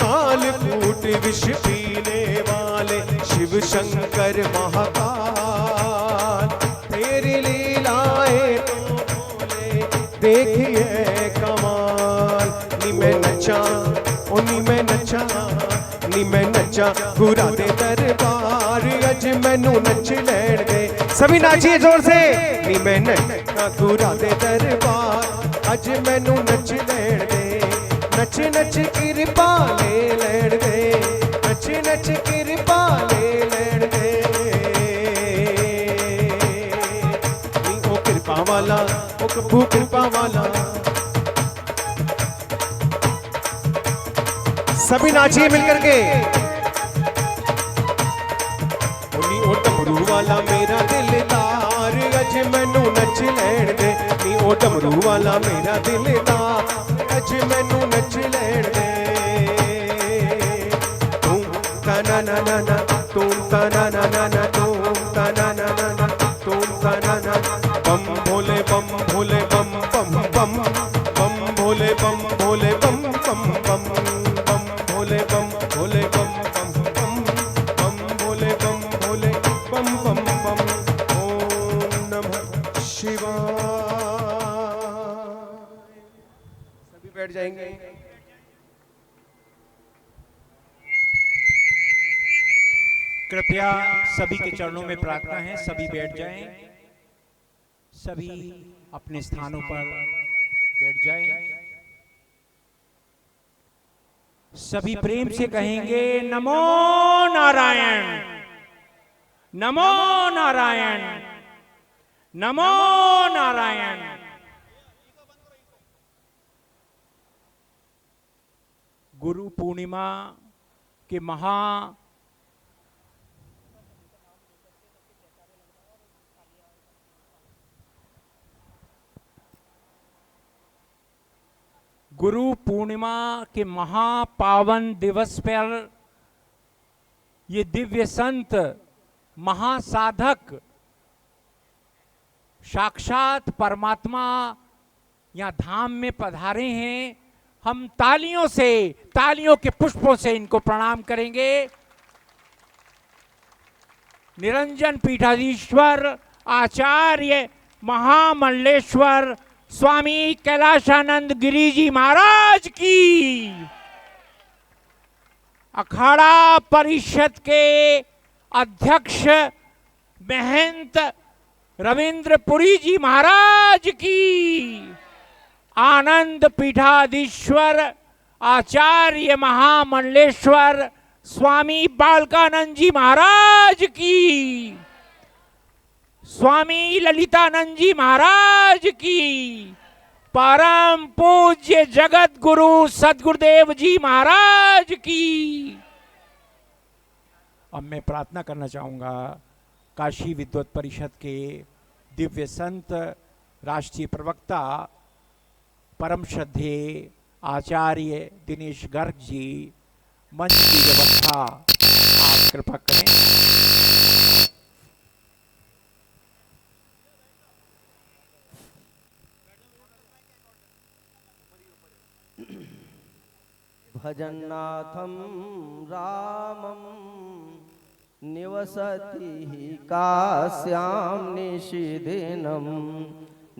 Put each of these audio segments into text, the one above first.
कालकूट विष पीने वाले शिव शंकर महाकाल, तेरी लीलाएं तो बोले देखिए कमाल। नी मैं नचा ओ नी मैं नचा, नी मैं नचा गुरा दे दरबार, अज मैनू नच लैण दे। सभी नाचिए जोर से। नी मैं नचा गुरा दे दरबार, अज मैनू नच लैण दे। नच नच किरपा ले लैण दे, नच नच किरपा ले लैण दे। नी ओ कृपा वाला ओ कबू कृपा वाला। सभी नाचिए मिलकर के। नी ओ डमरू वाला मेरा दिलदार, अज मैनू नच लैण दे। नी ओ डमरू वाला मेरा दिलदार, अज मैनू नच लैण दे। तूं ता ना ना ना ना, तूं ता ना ना ना ना, तूं ता ना ना ना ना, तूं ता ना ना। बम भोले बम भोले बम बम बम, बम भोले बम भोले बम बम बम, बम भोले बम भोले बम बम बम, बम भोले बम भोले बम बम बम। ओम नमः शिवाय। सभी बैठ जाएंगे। कृपया सभी के चरणों में प्रार्थना है, सभी बैठ जाएं, सभी अपने स्थानों पर बैठ जाएं। सभी प्रेम से कहेंगे नमो नारायण, नमो नारायण, नमो नारायण। गुरु पूर्णिमा के महा गुरु पूर्णिमा के महापावन दिवस पर ये दिव्य संत महासाधक साक्षात परमात्मा यहाँ धाम में पधारे हैं। हम तालियों से, तालियों के पुष्पों से इनको प्रणाम करेंगे। निरंजन पीठाधीश्वर आचार्य महामंडलेश्वर स्वामी कैलाशानंद गिरी जी महाराज की, अखाड़ा परिषद के अध्यक्ष महंत रविंद्रपुरी जी महाराज की, आनंद पीठाधीश्वर आचार्य महामंडलेश्वर स्वामी बालकानंद जी महाराज की, स्वामी ललितानंद जी महाराज की, परम पूज्य जगत गुरु सद्गुरुदेव जी महाराज की। अब मैं प्रार्थना करना चाहूँगा काशी विद्वत परिषद के दिव्य संत राष्ट्रीय प्रवक्ता परम श्रद्धेय आचार्य दिनेश गर्ग जी मंच की व्यवस्था आप कृपा करें। भजन्नाथं रामं निवसति काश्यां निशिदिनं,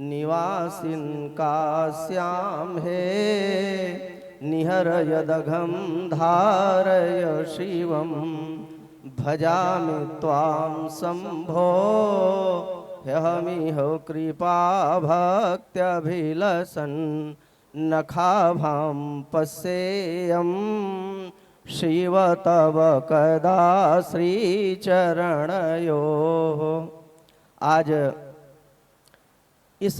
निवासिन् काश्यां हे निहरयदघं धारय शिवं। भजामि त्वां शम्भो ह्यहमिह कृपा भक्त्यभिलसन्, नखाभां पश्येयं शिव तव कदा श्रीचरणयोः। आज इस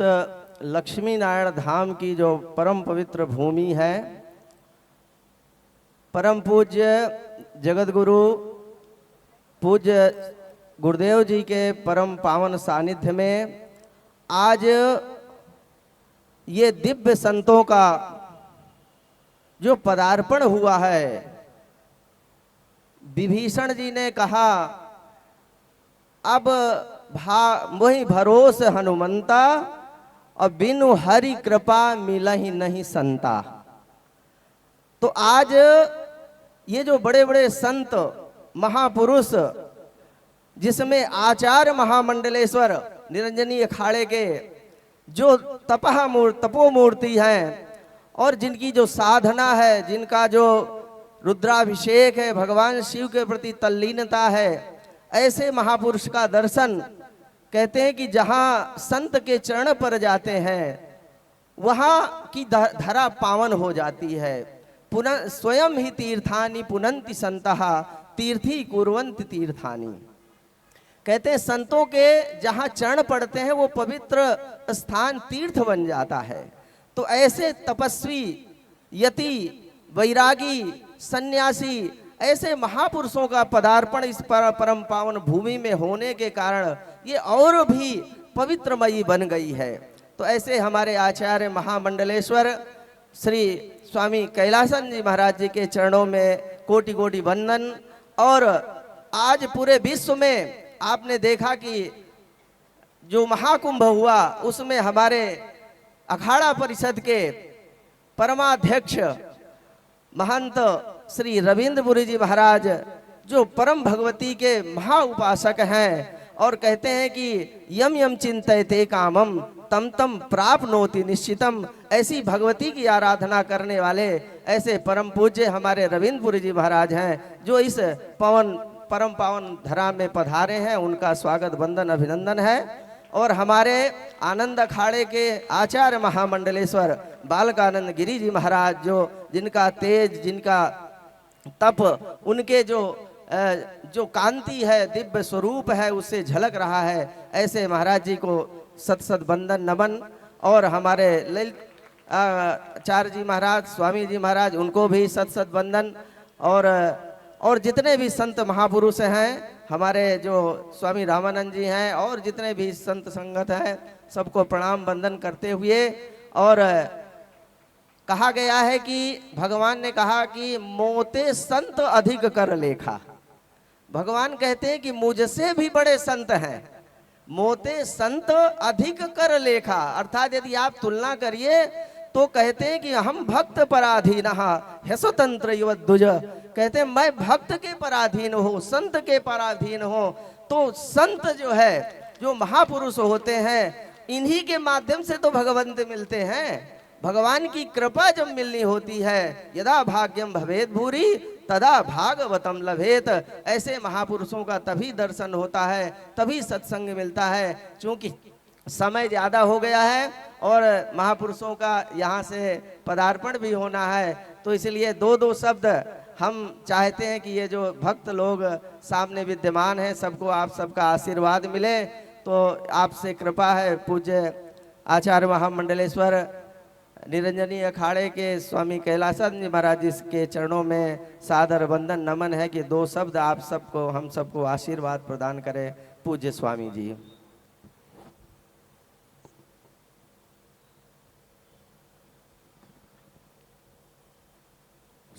लक्ष्मी नारायण धाम की जो परम पवित्र भूमि है, परम पूज्य जगतगुरु पूज्य गुरुदेव जी के परम पावन सानिध्य में आज ये दिव्य संतों का जो पदार्पण हुआ है। विभीषण जी ने कहा अब वही भरोस हनुमंता और बिनु हरि कृपा मिलहि नहीं संता। तो आज ये जो बड़े बड़े संत महापुरुष, जिसमें आचार्य महामंडलेश्वर निरंजनी अखाड़े के जो तपोमूर्ति हैं और जिनकी जो साधना है, जिनका जो रुद्राभिषेक है, भगवान शिव के प्रति तल्लीनता है, ऐसे महापुरुष का दर्शन कहते हैं कि जहाँ संत के चरण पर जाते हैं वहाँ की धरा पावन हो जाती है। पुनः स्वयं ही तीर्थानि पुनन्ति संतः तीर्थी कुर्वन्ति तीर्थानि। कहते हैं संतों के जहाँ चरण पड़ते हैं वो पवित्र स्थान तीर्थ बन जाता है। तो ऐसे तपस्वी, यति, वैरागी, सन्यासी, ऐसे महापुरुषों का पदार्पण इस परम पावन भूमि में होने के कारण ये और भी पवित्रमयी बन गई है। तो ऐसे हमारे आचार्य महामंडलेश्वर श्री स्वामी कैलासन जी महाराज जी के चरणों में कोटि कोटि वंदन। और आज पूरे विश्व में आपने देखा कि जो महाकुंभ हुआ उसमें हमारे अखाड़ा परिषद के परमाध्यक्ष महंत श्री रविंद्रपुरी जी महाराज, जो परम भगवती के महा उपासक हैं और कहते हैं कि यम यम चिंतयते कामम तम तम प्राप्नोति निश्चितम, ऐसी भगवती की आराधना करने वाले ऐसे परम पूज्य हमारे रविंद्रपुरी जी महाराज हैं, जो इस परम पावन धरा में पधारे हैं। उनका स्वागत वंदन अभिनंदन है। और हमारे आनंद अखाड़े के आचार्य महामंडलेश्वर बालकानंद गिरी जी महाराज, जो जिनका तेज, जिनका तप, उनके जो कांति है, दिव्य स्वरूप है, उससे झलक रहा है, ऐसे महाराज जी को सत सत वंदन नमन। और हमारे ललित आचार्य जी महाराज, स्वामी जी महाराज, उनको भी सत सत वंदन। और जितने भी संत महापुरुष हैं, हमारे जो स्वामी रामानंद जी हैं और जितने भी संत संगत हैं, सबको प्रणाम वंदन करते हुए। और कहा गया है कि भगवान ने कहा कि मोते संत अधिक कर लेखा। भगवान कहते हैं कि मुझसे भी बड़े संत हैं। मोते संत अधिक कर लेखा, अर्थात यदि आप तुलना करिए तो कहते हैं कि हम भक्त पराधीन है स्वतंत्र युवद्वज। कहते हैं मैं भक्त के पराधीन हूँ, संत के पराधीन हूँ। तो संत जो है, जो महापुरुष होते हैं, इन्हीं के माध्यम से तो भगवंत मिलते हैं। भगवान की कृपा जब मिलनी होती है, यदा भाग्यम भवेत भूरि तदा भागवतम लभेत, ऐसे महापुरुषों का तभी दर्शन होता है, तभी सत्संग मिलता है। क्योंकि समय ज़्यादा हो गया है और महापुरुषों का यहाँ से पदार्पण भी होना है, तो इसलिए दो दो शब्द हम चाहते हैं कि ये जो भक्त लोग सामने विद्यमान हैं, सबको आप सबका आशीर्वाद मिले। तो आपसे कृपा है, पूज्य आचार्य महामंडलेश्वर निरंजनी अखाड़े के स्वामी कैलासन जी महाराज जी के चरणों में सादर वंदन नमन है कि दो शब्द आप सबको, हम सबको आशीर्वाद प्रदान करें। पूज्य स्वामी जी।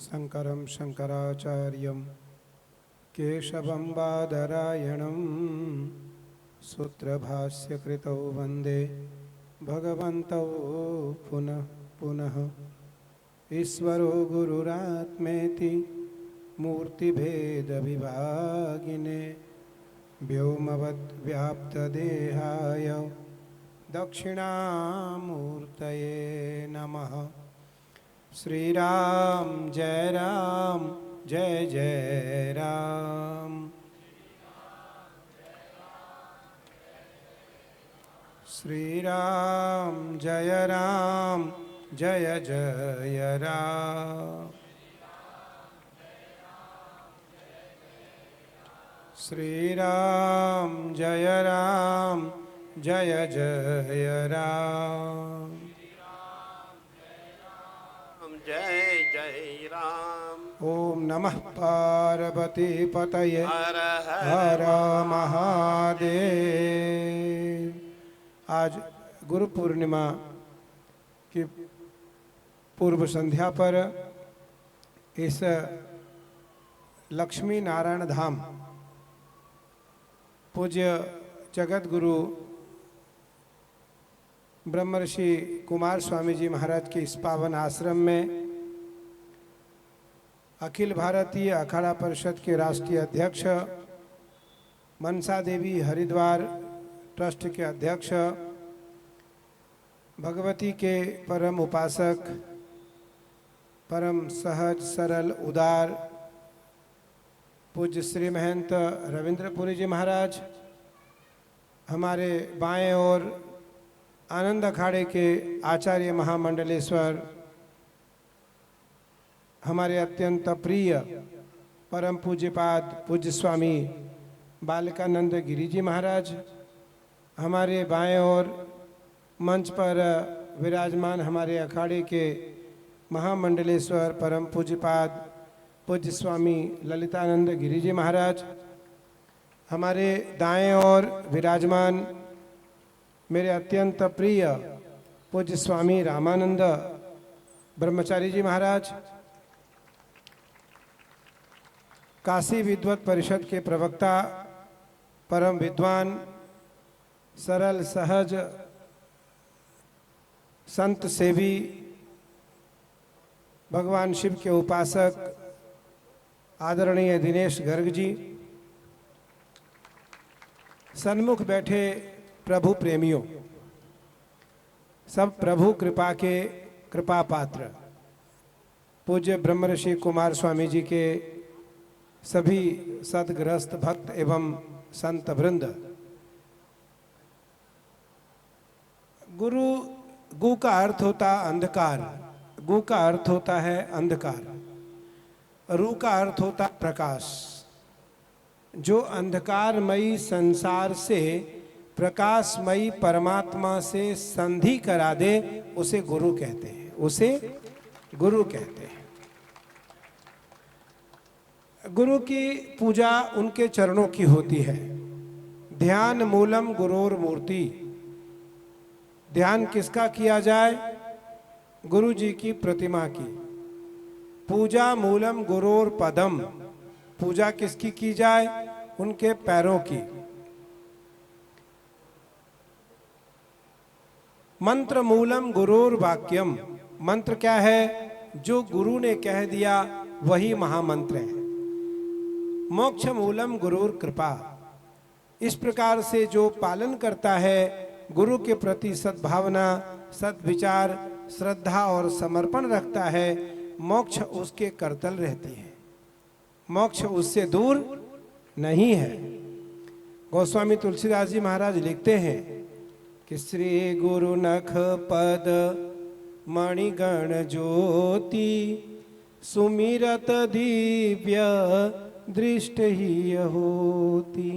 शंकरं शंकराचार्यं केशवं बादरायणं सूत्रभाष्यकृतौ वन्दे भगवन्तौ पुनः पुनः। ईश्वरो गुरुरात्मेति मूर्तिभेदविभागिने व्योमवद्व्याप्तदेहाय दक्षिणामूर्तये नमः। श्री राम जय जय राम। श्री राम जय जय जय राम। श्री राम जय राम जय जय राम। जय जय राम। ओम नमः पार्वती पतये हर हर हर महादेव। आज गुरु पूर्णिमा की पूर्व संध्या पर इस लक्ष्मी नारायण धाम पूज्य जगत गुरु ब्रह्मर्षि कुमार स्वामी जी महाराज के इस पावन आश्रम में अखिल भारतीय अखाड़ा परिषद के राष्ट्रीय अध्यक्ष, मनसा देवी हरिद्वार ट्रस्ट के अध्यक्ष, भगवती के परम उपासक, परम सहज सरल उदार पूज्य श्री महंत रविंद्रपुरी जी महाराज, हमारे बाएं ओर आनंद अखाड़े के आचार्य महामंडलेश्वर, हमारे अत्यंत प्रिय परम पूज्यपाद पूज्य स्वामी बालिकानंद गिरी जी महाराज, हमारे बाएं ओर मंच पर विराजमान हमारे अखाड़े के महामंडलेश्वर परम पूज्यपाद पूज्य स्वामी ललितानंद गिरी जी महाराज, हमारे दाएं ओर विराजमान मेरे अत्यंत प्रिय पूज्य स्वामी रामानंद ब्रह्मचारी जी महाराज, काशी विद्वत परिषद के प्रवक्ता, परम विद्वान, सरल सहज संत सेवी, भगवान शिव के उपासक आदरणीय दिनेश गर्ग जी, सन्मुख बैठे प्रभु प्रेमियों, सब प्रभु कृपा के कृपा पात्र, पूज्य ब्रह्मर्षि कुमार स्वामी जी के सभी सदग्रस्त भक्त एवं संत वृंद। गुरु गु का अर्थ होता अंधकार, गु का अर्थ होता है अंधकार, रू का अर्थ होता प्रकाश। जो अंधकारमयी संसार से प्रकाशमयी परमात्मा से संधि करा दे उसे गुरु कहते हैं, उसे गुरु कहते हैं। गुरु की पूजा उनके चरणों की होती है। ध्यान मूलम गुरोर मूर्ति, ध्यान किसका किया जाए? गुरु जी की प्रतिमा की। पूजा मूलम गुरोर पदम, पूजा किसकी की जाए? उनके पैरों की। मंत्र मूलम गुरोर वाक्यम, मंत्र क्या है? जो गुरु ने कह दिया वही महामंत्र है। मोक्ष मूलम गुरुर कृपा, इस प्रकार से जो पालन करता है गुरु के प्रति सद्भावना, सद्विचार, श्रद्धा और समर्पण रखता है, मोक्ष उसके करतल रहती है, मोक्ष उससे दूर नहीं है। गोस्वामी तुलसीदास जी महाराज लिखते हैं कि श्री गुरु नख पद मणिगण ज्योति, सुमिरत दिव्य दृष्ट ही होती,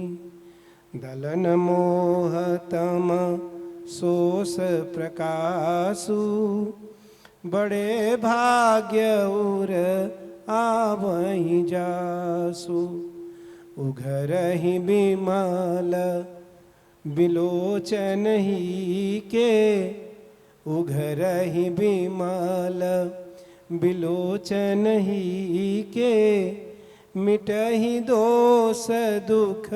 दलन मोहतम सोस प्रकाशु, बड़े भाग्य उर आवहि जासु, उघरहि बिमल बिलोचन ही के, उघरहि बिमल बिलोचन ही के, मिटहि दोष दुख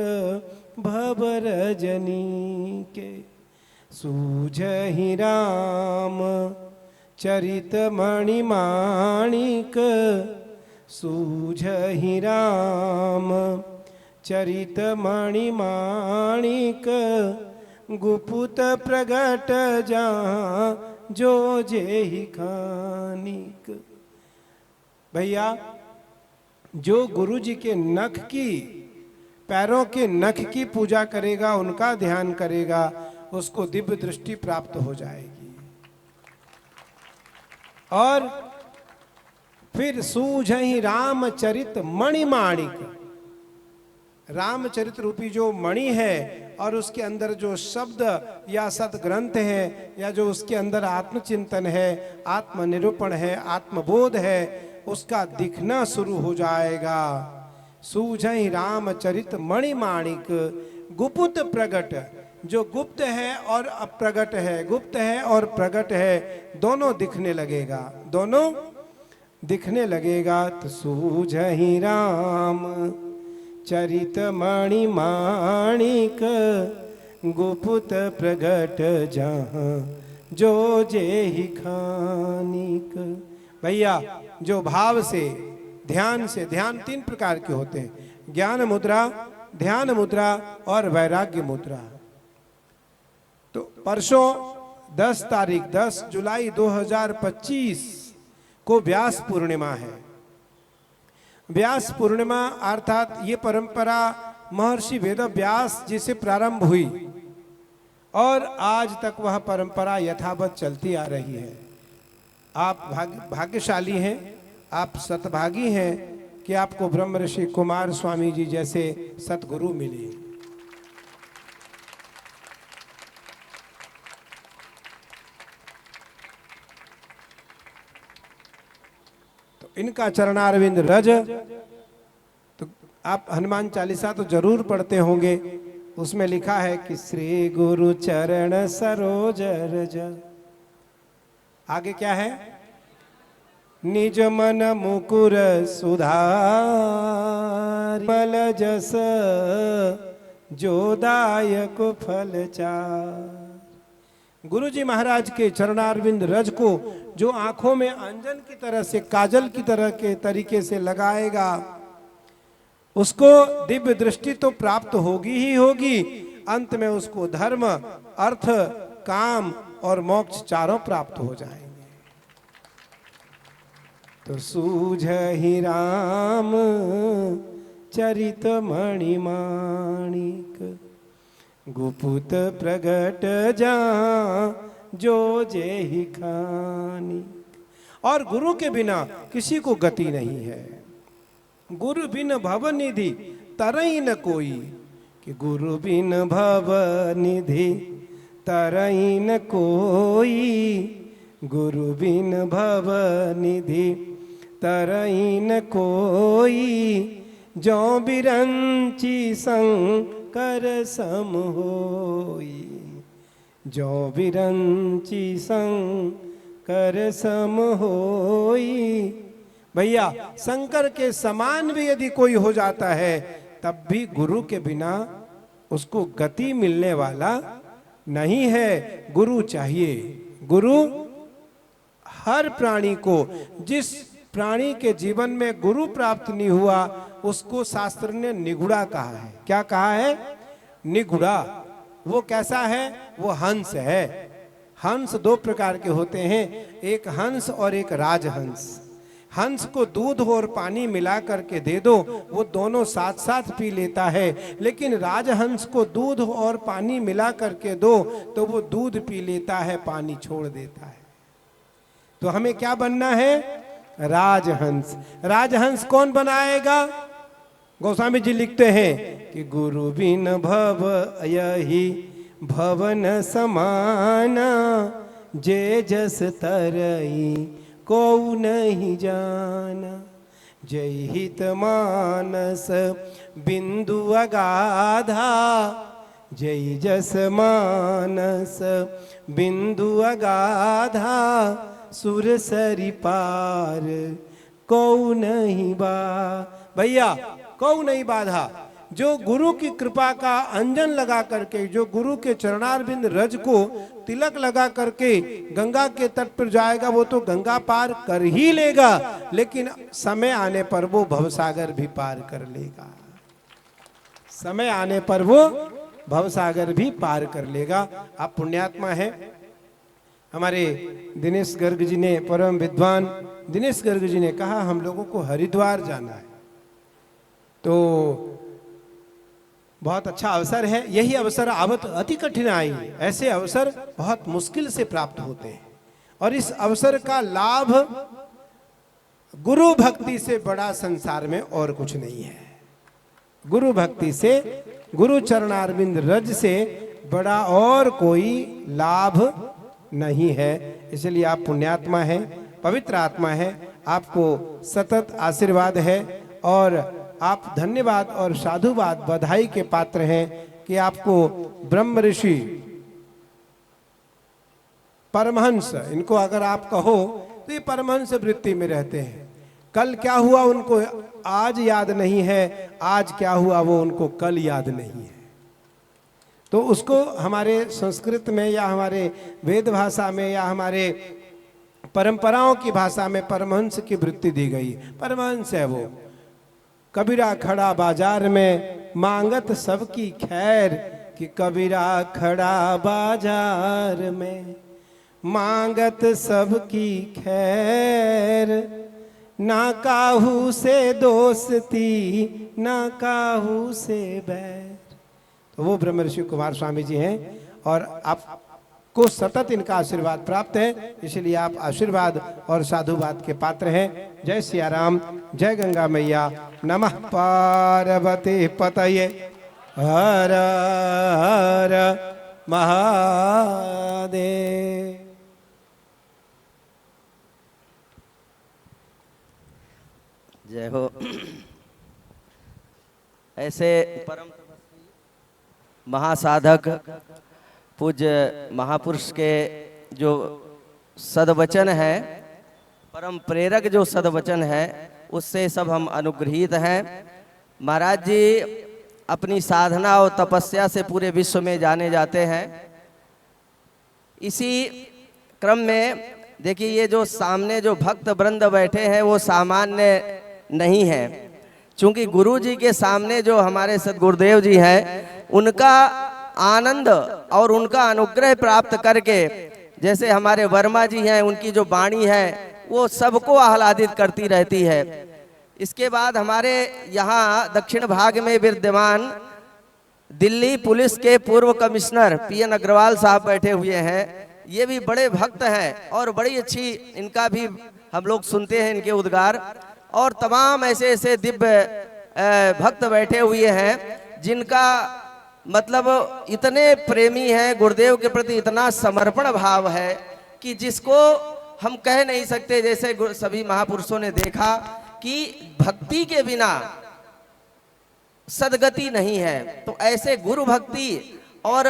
भव रजनी के, सूझहि राम चरित मणि माणिक, सूझहि राम चरित मणि माणिक, गुपुत प्रगट जहाँ जो जेहि खानिक। भैया, जो गुरु जी के नख की, पैरों के नख की पूजा करेगा, उनका ध्यान करेगा, उसको दिव्य दृष्टि प्राप्त हो जाएगी। और फिर सूझहि रामचरित मणिमाणिक। रामचरित रूपी जो मणि है और उसके अंदर जो शब्द या सदग्रंथ है या जो उसके अंदर आत्मचिंतन है, आत्मनिरूपण है, आत्मबोध है, उसका दिखना शुरू हो जाएगा। सूझहि रामचरित मणिमाणिक गुप्त प्रगट, जो गुप्त है और अप्रगट है, गुप्त है और प्रगट है, दोनों दिखने लगेगा, दोनों दिखने लगेगा। तो सूझहि राम चरित मणि माणिक गुप्त प्रगट जहाँ जो जेहि खानिक। भैया जो भाव से ध्यान से, ध्यान 3 प्रकार के होते हैं, ज्ञान मुद्रा, ध्यान मुद्रा और वैराग्य मुद्रा। तो परसों 10 तारीख 10 जुलाई 2025 को व्यास पूर्णिमा है। व्यास पूर्णिमा अर्थात ये परंपरा महर्षि वेद व्यास जी से प्रारंभ हुई और आज तक वह परंपरा यथावत चलती आ रही है। आप भाग्यशाली हैं, आप सतभागी हैं कि आपको ब्रह्म ऋषि कुमार स्वामी जी जैसे सतगुरु मिले। इनका चरणारविंद रज, तो आप हनुमान चालीसा तो जरूर पढ़ते होंगे। उसमें लिखा है कि श्री गुरु चरण सरोज रज। आगे क्या है? निज मन मुकुर सुधार मल जस जोदायक फल चार। गुरु जी महाराज के चरणारविंद रज को जो आंखों में अंजन की तरह से, काजल की तरह के तरीके से लगाएगा, उसको दिव्य दृष्टि तो प्राप्त होगी ही होगी, अंत में उसको धर्म, अर्थ, काम और मोक्ष चारों प्राप्त हो जाएंगे। तो सूझहि राम चरित मणि माणिक गुप्त प्रगट जहाँ जो जेहि खानिक। और गुरु के बिना किसी को गति नहीं है। गुरु बिन भव निधि तरई न कोई, कि गुरु बिन भव निधि तरई न कोई, गुरु बिन भव निधि तरई न कोई, जो बिरंची शंकर सम होई, जो बिरंची शंकर सम होई। भैया शंकर के समान भी यदि कोई हो जाता है तब भी गुरु के बिना उसको गति मिलने वाला नहीं है। गुरु चाहिए। गुरु हर प्राणी को, जिस प्राणी के जीवन में गुरु प्राप्त नहीं हुआ उसको शास्त्र ने निगुड़ा कहा है। क्या कहा है? निगुड़ा। वो कैसा है? वो हंस है। हंस दो प्रकार के होते हैं, एक हंस और एक राजहंस। हंस को दूध और पानी मिला करके दे दो, वो दोनों साथ साथ पी लेता है, लेकिन राजहंस को दूध और पानी मिला करके दो तो वो दूध पी लेता है, पानी छोड़ देता है। तो हमें क्या बनना है? राजहंस। राजहंस कौन बनाएगा? गोस्वामी जी लिखते हैं कि गुरु बिन भव यही भवन समाना, जे जस तरई को नहीं जाना, जय हित मानस बिंदु अगाधा, जय जस मानस बिंदु अगाधा, सुर सरी पार को नहीं बा। भैया को नहीं बाधा। जो गुरु की कृपा का अंजन लगा करके, जो गुरु के चरणारविंद रज को तिलक लगा करके गंगा के तट पर जाएगा, वो तो गंगा पार कर ही लेगा, लेकिन समय आने पर वो भवसागर भी पार कर लेगा। समय आने पर वो भवसागर भी पार कर लेगा। आप पुण्यात्मा हैं। हमारे दिनेश गर्ग जी ने, परम विद्वान दिनेश गर्ग जी ने कहा हम लोगों को हरिद्वार जाना है, तो बहुत अच्छा अवसर है। यही अवसर आवत अति कठिन आई। ऐसे अवसर बहुत मुश्किल से प्राप्त होते हैं और इस अवसर का लाभ गुरु भक्ति से बड़ा संसार में और कुछ नहीं है। गुरु भक्ति से, गुरु चरणारविंद रज से बड़ा और कोई लाभ नहीं है। इसलिए आप पुण्यात्मा हैं, पवित्र आत्मा है, आपको सतत आशीर्वाद है और आप धन्यवाद और साधुवाद बधाई के पात्र हैं कि आपको ब्रह्म ऋषि परमहंस, इनको अगर आप कहो तो ये परमहंस वृत्ति में रहते हैं। कल क्या हुआ उनको आज याद नहीं है, आज क्या हुआ वो उनको कल याद नहीं है। तो उसको हमारे संस्कृत में या हमारे वेद भाषा में या हमारे परंपराओं की भाषा में परमहंस की वृत्ति दी गई। परमहंस है वो। कबीरा खड़ा बाजार में मांगत सबकी खैर, कि कबीरा खड़ा बाजार में मांगत सबकी खैर, ना काहू से दोस्ती ना काहू से बैर। तो वो ब्रह्म ऋषि कुमार स्वामी जी हैं और आपको सतत इनका आशीर्वाद प्राप्त है, इसलिए आप आशीर्वाद और साधुवाद के पात्र हैं। जय सिया राम, जय गंगा मैया, नमः पार्वती पतये, हर हर महादेव। जय हो। ऐसे परम महासाधक पूज्य महापुरुष के जो सद्वचन है, परम प्रेरक जो सद्वचन है, उससे सब हम अनुग्रहित हैं। महाराज जी अपनी साधना और तपस्या से पूरे विश्व में जाने जाते हैं। इसी क्रम में देखिए, ये जो सामने जो भक्त वृंद बैठे हैं वो सामान्य नहीं है। चूंकि गुरु जी के सामने जो हमारे सद्गुरुदेव जी हैं, उनका आनंद और उनका अनुग्रह प्राप्त करके, जैसे हमारे वर्मा जी हैं, उनकी जो वाणी है वो सबको आह्लादित करती रहती है। इसके बाद हमारे यहाँ दक्षिण भाग में विद्यमान दिल्ली पुलिस के पूर्व कमिश्नर पीएन अग्रवाल साहब बैठे हुए हैं। ये भी बड़े भक्त हैं और बड़ी अच्छी इनका भी हम लोग सुनते हैं इनके उद्गार। और तमाम ऐसे ऐसे दिव्य भक्त बैठे हुए हैं जिनका मतलब इतने प्रेमी हैं, गुरुदेव के प्रति इतना समर्पण भाव है कि जिसको हम कह नहीं सकते। जैसे सभी महापुरुषों ने देखा कि भक्ति के बिना सदगति नहीं है, तो ऐसे गुरु भक्ति और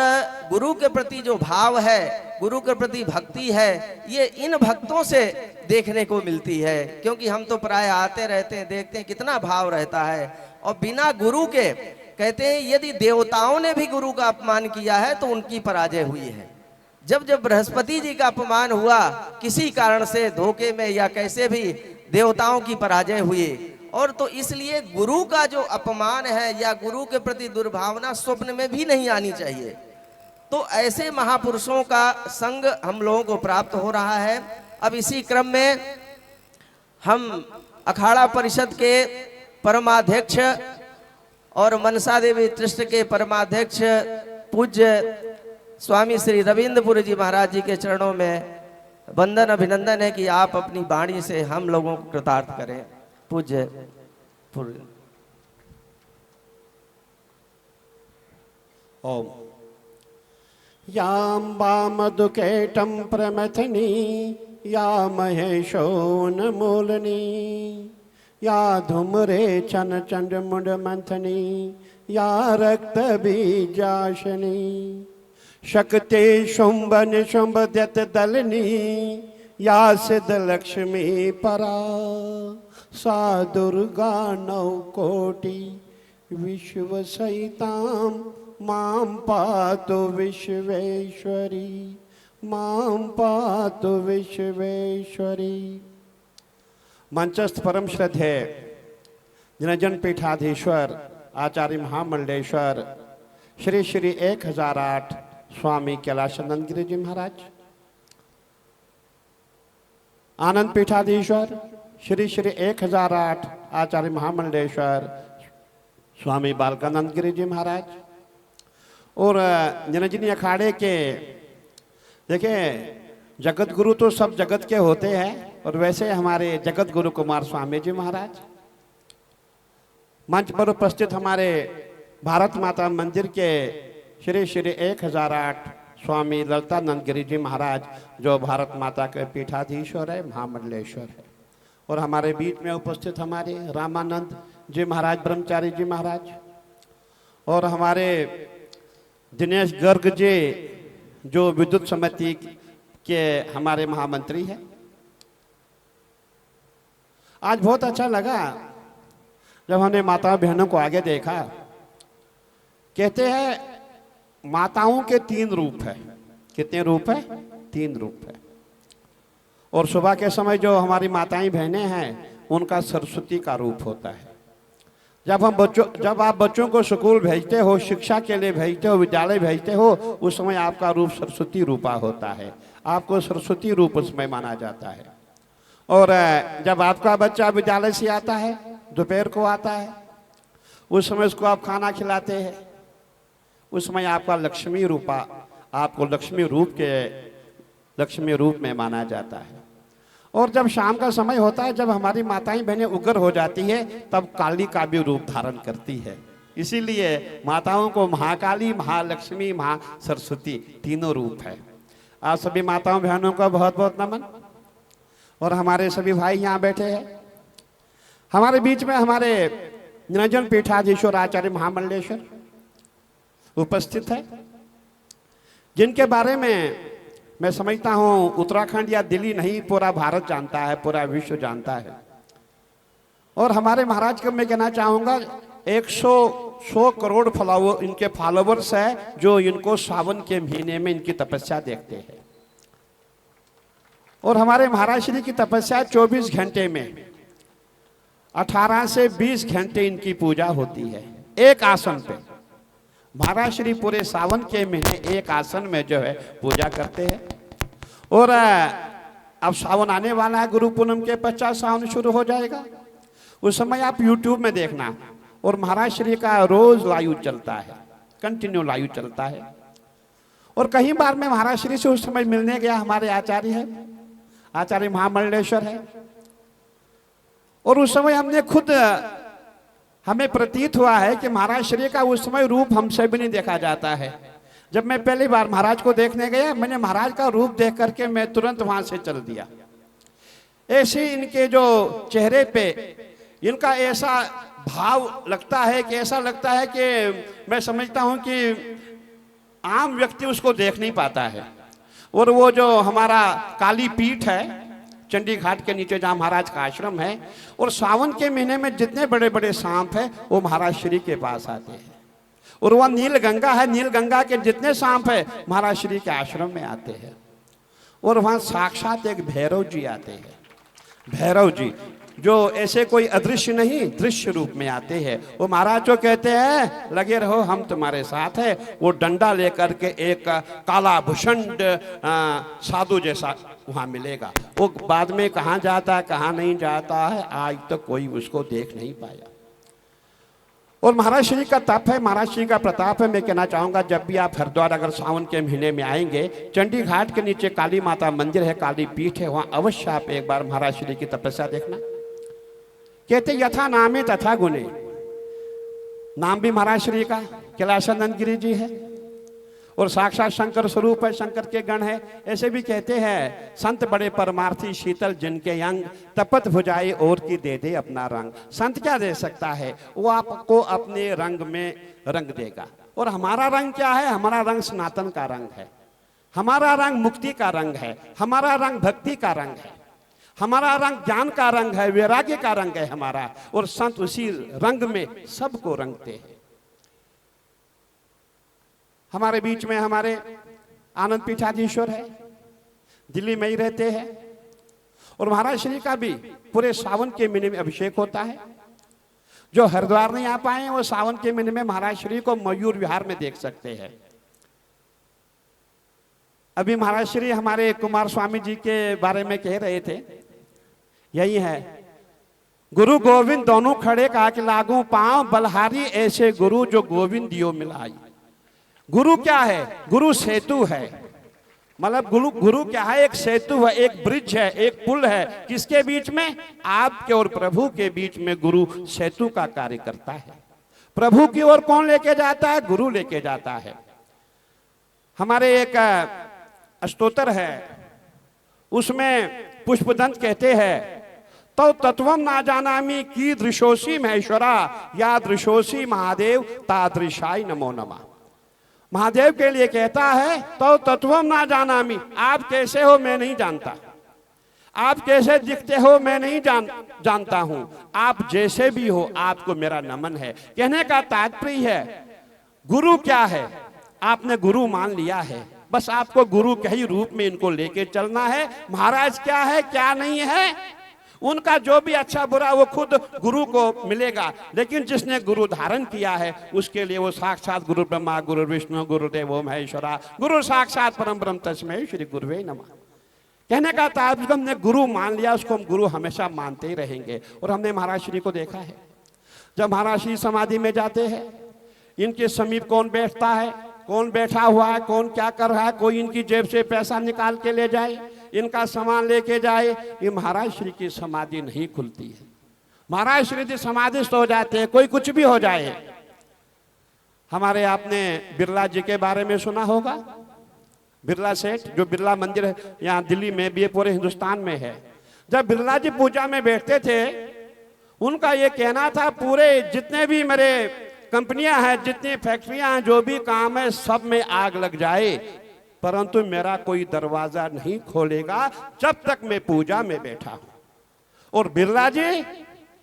गुरु के प्रति जो भाव है, गुरु के प्रति भक्ति है, ये इन भक्तों से देखने को मिलती है। क्योंकि हम तो प्राय आते रहते हैं, देखते हैं कितना भाव रहता है। और बिना गुरु के, कहते हैं यदि देवताओं ने भी गुरु का अपमान किया है तो उनकी पराजय हुई है। जब जब बृहस्पति जी का अपमान हुआ किसी कारण से, धोखे में या कैसे भी, देवताओं की पराजय हुई। और तो इसलिए गुरु का जो अपमान है या गुरु के प्रति दुर्भावना स्वप्न में भी नहीं आनी चाहिए। तो ऐसे महापुरुषों का संग हम लोगों को प्राप्त हो रहा है। अब इसी क्रम में हम अखाड़ा परिषद के परमाध्यक्ष और मनसा देवी ट्रस्ट के परमाध्यक्ष पूज्य स्वामी श्री रविंद्रपुरी जी महाराज जी के चरणों में वंदन अभिनंदन है कि आप अपनी वाणी से हम लोगों को कृतार्थ करें। पूज्य ओम यां वामदुकेटं प्रमथनी या महेशोन्मूलनी या धूम्रे चन चंड मुंड मंथनी या रक्त बीजाशनी शक्ति शुंभन शुंभ द्यत दलनी या सिद्ध लक्ष्मी परा सा दुर्गा नौ कोटि विश्व सहितां मां पातु विश्वेश्वरी, मां पातु विश्वेश्वरी। मंचस्थ परम श्रद्धेय निरंजन पीठाधीश्वर आचार्य महामंडलेश्वर श्री श्री 1008 स्वामी कैलाशानंद गिरि जी महाराज, आनंद पीठाधीश्वर श्री श्री 1008 आचार्य महामंडलेश्वर स्वामी बालकानंद गिरि जी महाराज, और निरंजनी अखाड़े के देखिए जगत गुरु तो सब जगत के होते हैं, और वैसे हमारे जगत गुरु कुमार स्वामी जी महाराज, मंच पर उपस्थित हमारे भारत माता मंदिर के श्री श्री 1008 स्वामी ललितानंद गिरी जी महाराज, जो भारत माता के पीठाधीश्वर है, महामंडलेश्वर है, और हमारे बीच में उपस्थित हमारे रामानंद जी महाराज ब्रह्मचारी जी महाराज, और हमारे दिनेश गर्ग जी जो विद्युत समिति के हमारे महामंत्री हैं। आज बहुत अच्छा लगा जब हमने माता बहनों को आगे देखा। कहते हैं माताओं के 3 रूप है। कितने रूप है? 3 रूप है। और सुबह के समय जो हमारी माताएं बहनें हैं उनका सरस्वती का रूप होता है। जब आप बच्चों को स्कूल भेजते हो, शिक्षा के लिए भेजते हो, विद्यालय भेजते हो, उस समय आपका रूप सरस्वती रूपा होता है। आपको सरस्वती रूप उसमें माना जाता है। और जब आपका बच्चा विद्यालय से आता है, दोपहर को आता है, उस समय उसको आप खाना खिलाते हैं, उस समय आपका लक्ष्मी रूपा, आपको लक्ष्मी रूप में माना जाता है। और जब शाम का समय होता है, जब हमारी माताएं बहनें उग्र हो जाती है, तब काली का भी रूप धारण करती है। इसीलिए माताओं को महाकाली, महालक्ष्मी, महासरस्वती तीनों रूप है। आप सभी माताओं बहनों का बहुत बहुत नमन। और हमारे सभी भाई यहाँ बैठे हैं। हमारे बीच में हमारे निरंजन पीठाधीश्वर आचार्य महामंडलेश्वर उपस्थित है, जिनके बारे में मैं समझता हूं उत्तराखंड या दिल्ली नहीं, पूरा भारत जानता है, पूरा विश्व जानता है। और हमारे महाराज को मैं कहना चाहूंगा 100 करोड़ इनके फॉलोवर्स है, जो इनको सावन के महीने में इनकी तपस्या देखते हैं। और हमारे महाराज श्री की तपस्या 24 घंटे में 18 से 20 घंटे इनकी पूजा होती है, एक आसन पे। महाराज श्री पूरे सावन के महीने एक आसन में जो है पूजा करते हैं। और अब सावन आने वाला है, गुरु पूनम के पश्चात सावन शुरू हो जाएगा। उस समय आप YouTube में देखना, और महाराज श्री का रोज लाइव चलता है, कंटिन्यू लाइव चलता है। और कई बार मैं महाराज श्री से उस समय मिलने गया, हमारे आचार्य है, आचार्य महामंडलेश्वर है। और उस समय हमने खुद, हमें प्रतीत हुआ है कि महाराज श्री का उस समय रूप हमसे भी नहीं देखा जाता है। जब मैं पहली बार महाराज को देखने गया, मैंने महाराज का रूप देख करके मैं तुरंत वहां से चल दिया। ऐसे इनके जो चेहरे पे इनका ऐसा भाव लगता है कि ऐसा लगता है कि मैं समझता हूं कि आम व्यक्ति उसको देख नहीं पाता है। और वो जो हमारा काली पीठ है चंडी घाट के नीचे, जहाँ महाराज का आश्रम है, और सावन के महीने में जितने बड़े बड़े सांप हैं वो महाराज श्री के पास आते हैं। और वह नील गंगा है, नील गंगा के जितने सांप है महाराज श्री के आश्रम में आते हैं। और वहाँ साक्षात एक भैरव जी आते हैं, भैरव जी जो ऐसे कोई अदृश्य नहीं, दृश्य रूप में आते हैं। वो महाराज जो कहते हैं लगे रहो हम तुम्हारे साथ है, वो डंडा लेकर के एक काला भूषण साधु जैसा वहां मिलेगा। वो बाद में कहाँ जाता है कहाँ नहीं जाता है, आज तक तो कोई उसको देख नहीं पाया। और महाराज श्री का तप है, महाराज श्री का प्रताप है। मैं कहना चाहूंगा जब भी आप हरिद्वार अगर सावन के महीने में आएंगे, चंडी घाट के नीचे काली माता मंदिर है, काली पीठ है, वहां अवश्य आप एक बार महाराज श्री की तपस्या देखना। कहते यथा नामे तथा गुणे, नाम भी महाराज श्री का कैलाशानंद गिरी जी है, और साक्षात शंकर स्वरूप है, शंकर के गण है। ऐसे भी कहते हैं संत बड़े परमार्थी शीतल जिनके अंग, तपत भुजाए और की दे दे अपना रंग। संत क्या दे सकता है? वो आपको अपने रंग में रंग देगा। और हमारा रंग क्या है? हमारा रंग सनातन का रंग है, हमारा रंग मुक्ति का रंग है, हमारा रंग भक्ति का रंग है, हमारा रंग ज्ञान का रंग है, वैराग्य का रंग है हमारा। और संत उसी रंग में सबको रंगते हैं। हमारे बीच में हमारे आनंद पीठाधीश्वर है, दिल्ली में ही रहते हैं। और महाराज श्री का भी पूरे सावन के महीने में अभिषेक होता है। जो हरिद्वार नहीं आ पाए वो सावन के महीने में महाराज श्री को मयूर विहार में देख सकते हैं। अभी महाराज श्री हमारे कुमार स्वामी जी के बारे में कह रहे थे, यही है, गुरु गोविंद दोनों खड़े कहा कि लागू पांव बलहारी ऐसे गुरु जो गोविंद दियो मिलाई। गुरु क्या है? गुरु सेतु है, मतलब गुरु गुरु क्या है? एक सेतु है, एक ब्रिज है, एक पुल है। किसके बीच में? आपके और प्रभु के बीच में गुरु सेतु का कार्य करता है। प्रभु की ओर कौन लेके जाता है? गुरु लेके जाता है। हमारे एक स्तोत्र है, उसमें पुष्पदंत कहते हैं, तो तत्वम ना जानामि की दृशोसी महेश्वरा या दृशोसी महादेव तादृशाय नमो नमः। महादेव के लिए कहता है, तो तत्वम ना जानामि, आप कैसे हो मैं नहीं जानता, आप कैसे दिखते हो मैं नहीं जानता हूं, आप जैसे भी हो आपको मेरा नमन है। कहने का तात्पर्य है, गुरु क्या है? आपने गुरु मान लिया है, बस आपको गुरु के ही रूप में इनको लेके चलना है। महाराज क्या है क्या नहीं है, उनका जो भी अच्छा बुरा वो खुद गुरु को मिलेगा, लेकिन जिसने गुरु धारण किया है उसके लिए वो साक्षात गुरु ब्रह्मा गुरु विष्णु गुरुदेव महेश्वरा गुरु साक्षात परम ब्रह्म तस्मै श्री गुरुवे नमः। कहने का तात्पर्य हमने गुरु मान लिया, उसको हम गुरु हमेशा मानते ही रहेंगे। और हमने महाराज श्री को देखा है, जब महाराज श्री समाधि में जाते हैं, इनके समीप कौन बैठता है, कौन बैठा हुआ है, कौन क्या कर रहा है, कोई इनकी जेब से पैसा निकाल के ले जाए, इनका सामान लेके जाए, ये महाराज श्री की समाधि नहीं खुलती है। महाराज श्री जी समाधिस्थ हो जाते हैं, कोई कुछ भी हो जाए। हमारे आपने बिरला जी के बारे में सुना होगा, बिरला सेठ, जो बिरला मंदिर है यहाँ दिल्ली में भी है, पूरे हिंदुस्तान में है। जब बिरला जी पूजा में बैठते थे, उनका ये कहना था, पूरे जितने भी मेरे कंपनियां हैं, जितनी फैक्ट्रियां हैं, जो भी काम है, सब में आग लग जाए, परंतु मेरा कोई दरवाजा नहीं खोलेगा जब तक मैं पूजा में बैठा हूं। और बिरला जी